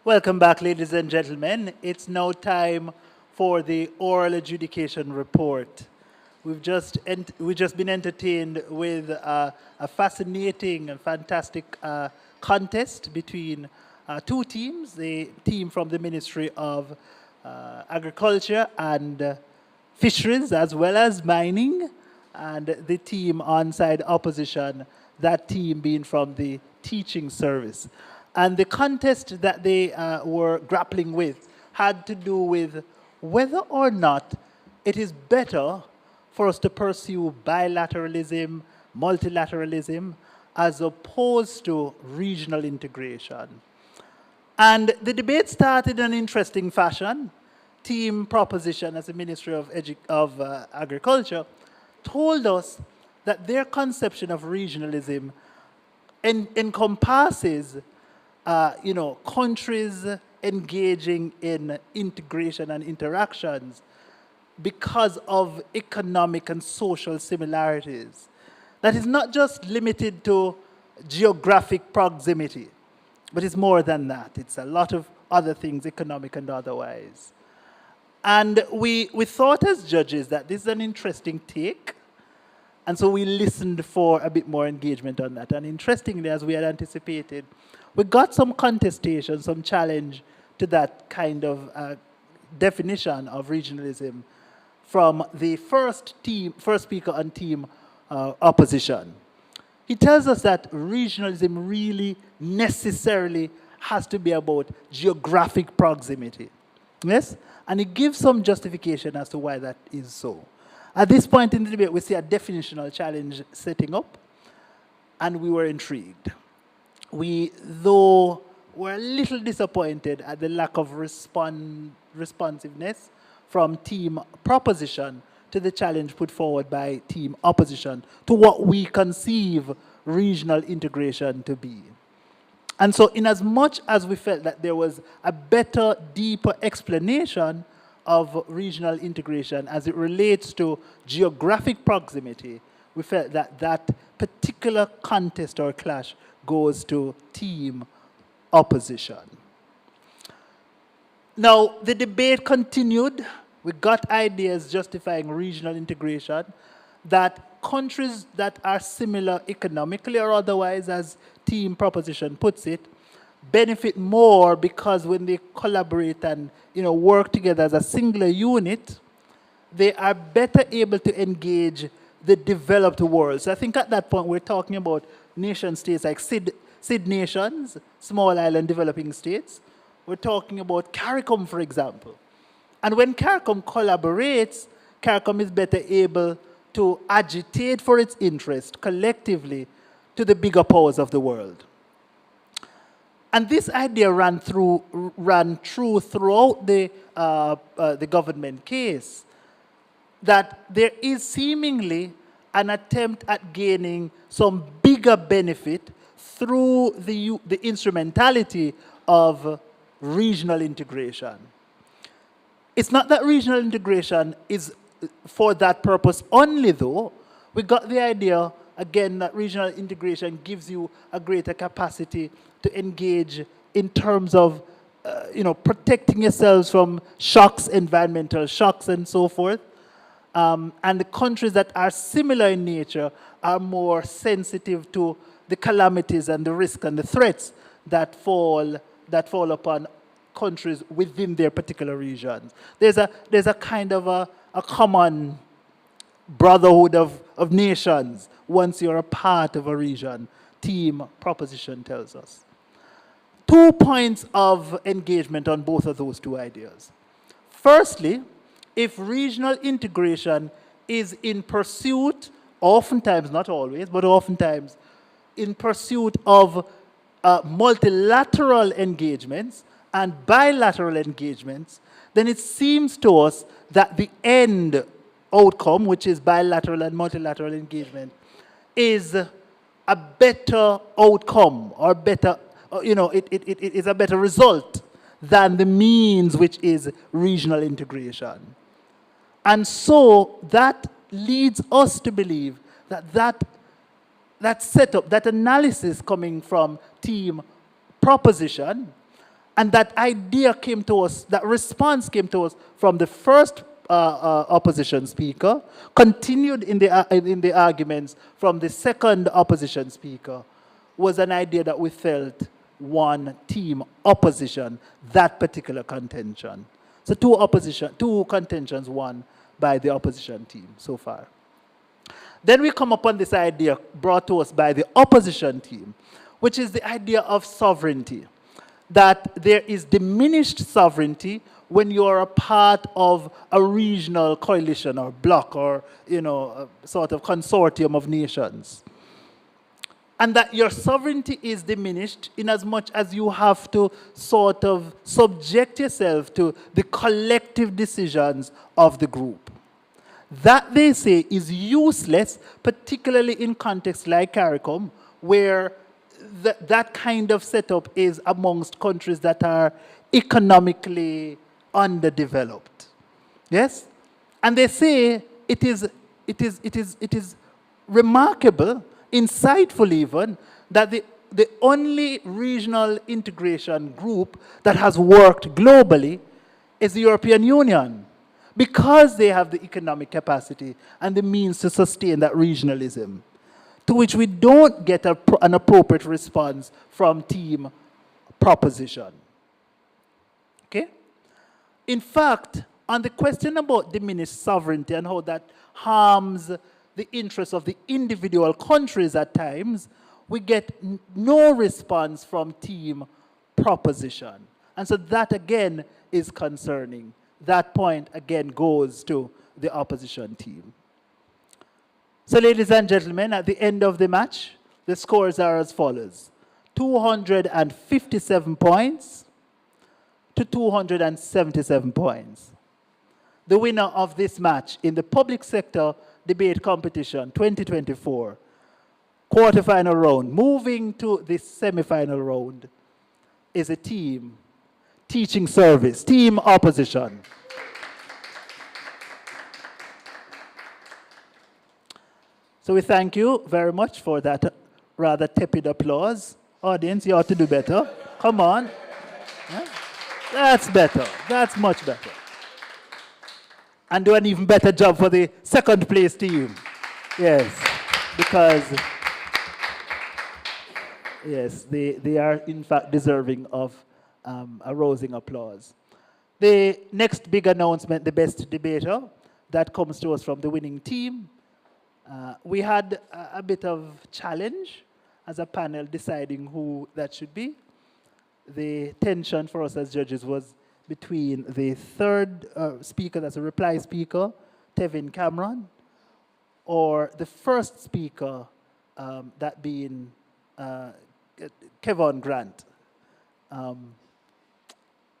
Welcome back, ladies and gentlemen. It's now time for the oral adjudication report. We've just been entertained with a fascinating and fantastic contest between two teams, the team from the Ministry of Agriculture and Fisheries, as well as Mining, and the team on side opposition, that team being from the Teaching Service. And the contest that they were grappling with had to do with whether or not it is better for us to pursue bilateralism, multilateralism, as opposed to regional integration. And the debate started in an interesting fashion. Team Proposition, as the Ministry of Agriculture, told us that their conception of regionalism encompasses countries engaging in integration and interactions because of economic and social similarities. That is not just limited to geographic proximity, but it's more than that. It's a lot of other things, economic and otherwise. And we thought as judges that this is an interesting take, and so we listened for a bit more engagement on that. And interestingly, as we had anticipated, we got some contestation, some challenge to that kind of definition of regionalism from the first speaker on team opposition. He tells us that regionalism really necessarily has to be about geographic proximity. Yes? And he gives some justification as to why that is so. At this point in the debate, we see a definitional challenge setting up, and we were intrigued. We, though, were a little disappointed at the lack of responsiveness from team proposition to the challenge put forward by team opposition to what we conceive regional integration to be. And so in as much as we felt that there was a better, deeper explanation of regional integration as it relates to geographic proximity, we felt that that particular contest or clash goes to team opposition. Now, the debate continued. We got ideas justifying regional integration, that countries that are similar economically or otherwise, as team proposition puts it, benefit more because when they collaborate and work together as a singular unit, they are better able to engage the developed world. So I think at that point we're talking about nation states like SID nations, small island developing states. We're talking about CARICOM, for example. And when CARICOM collaborates, CARICOM is better able to agitate for its interest collectively to the bigger powers of the world. And this idea ran through throughout the government case, that there is seemingly an attempt at gaining some bigger benefit through the instrumentality of regional integration. It's not that regional integration is for that purpose only, though. We got the idea, again, that regional integration gives you a greater capacity to engage in terms of protecting yourselves from shocks, environmental shocks, and so forth. And the countries that are similar in nature are more sensitive to the calamities and the risks and the threats that fall upon countries within their particular regions. There's a kind of a common brotherhood of nations once you're a part of a region, team proposition tells us. 2 points of engagement on both of those two ideas. Firstly, if regional integration is in pursuit, oftentimes, not always, but oftentimes, in pursuit of multilateral engagements and bilateral engagements, then it seems to us that the end outcome, which is bilateral and multilateral engagement, is a better outcome or better, it is a better result than the means, which is regional integration. And so that leads us to believe that setup, that analysis coming from team proposition, And that idea came to us, that response came to us from the first opposition speaker, continued in the arguments from the second opposition speaker, was an idea that we felt one team opposition, that particular contention. So two contentions won by the opposition team so far. Then we come upon this idea brought to us by the opposition team, which is the idea of sovereignty. That there is diminished sovereignty when you are a part of a regional coalition or bloc or, a sort of consortium of nations. And that your sovereignty is diminished in as much as you have to sort of subject yourself to the collective decisions of the group. That, they say, is useless, particularly in contexts like CARICOM, where that kind of setup is amongst countries that are economically underdeveloped. Yes? And they say it is remarkable, insightful even, that the only regional integration group that has worked globally is the European Union, because they have the economic capacity and the means to sustain that regionalism, to which we don't get an appropriate response from team proposition. Okay? In fact, on the question about diminished sovereignty and how that harms the interests of the individual countries at times, we get no response from team proposition. And so that again is concerning. That point again goes to the opposition team. So ladies and gentlemen, at the end of the match, the scores are as follows: 257 points to 277 points. The winner of this match in the public sector debate competition 2024, quarterfinal round, moving to the semi-final round, is a team teaching service, team opposition. So we thank you very much for that rather tepid applause. Audience, you ought to do better. Come on. Yeah? That's better. That's much better. And do an even better job for the second place team. Yes, because yes, they are in fact deserving of a rousing applause. The next big announcement, the best debater, that comes to us from the winning team. We had a bit of challenge as a panel deciding who that should be. The tension for us as judges was between the third speaker, that's a reply speaker, Tevin Cameron, or the first speaker, that being Kevon Grant.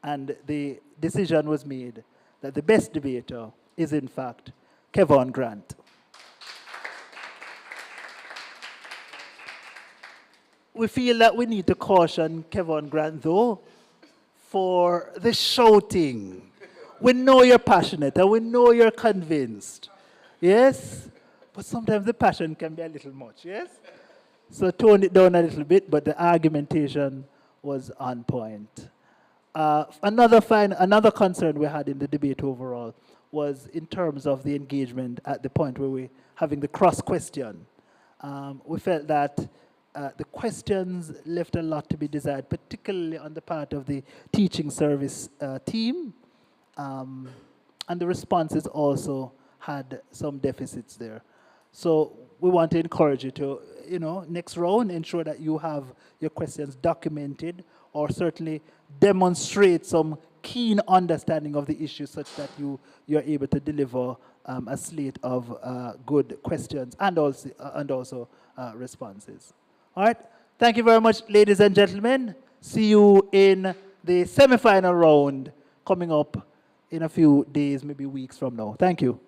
And the decision was made that the best debater is in fact Kevon Grant. We feel that we need to caution Kevon Grant, though, for the shouting. We know you're passionate and we know you're convinced. Yes? But sometimes the passion can be a little much, yes? So tone it down a little bit, but the argumentation was on point. Another concern we had in the debate overall was in terms of the engagement at the point where we're having the cross question. We felt that the questions left a lot to be desired, particularly on the part of the teaching service team. And the responses also had some deficits there. So we want to encourage you to, next round, ensure that you have your questions documented or certainly demonstrate some keen understanding of the issue such that you're able to deliver a slate of good questions and also responses. All right. Thank you very much, ladies and gentlemen. See you in the semi-final round coming up in a few days, maybe weeks from now. Thank you.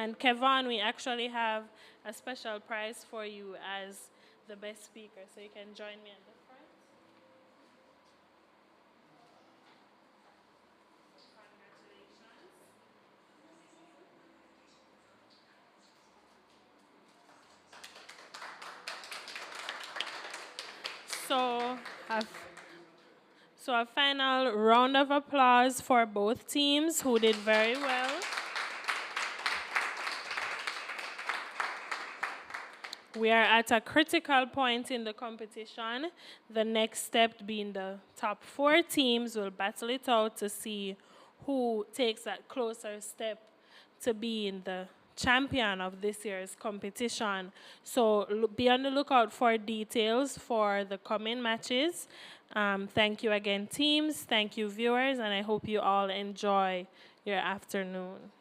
And Kevon, we actually have a special prize for you as the best speaker, so you can join me at the front. So, a final round of applause for both teams who did very well. We are at a critical point in the competition. The next step being the top 4 teams will battle it out to see who takes that closer step to being the champion of this year's competition. So be on the lookout for details for the coming matches. Thank you again, teams. Thank you, viewers, and I hope you all enjoy your afternoon.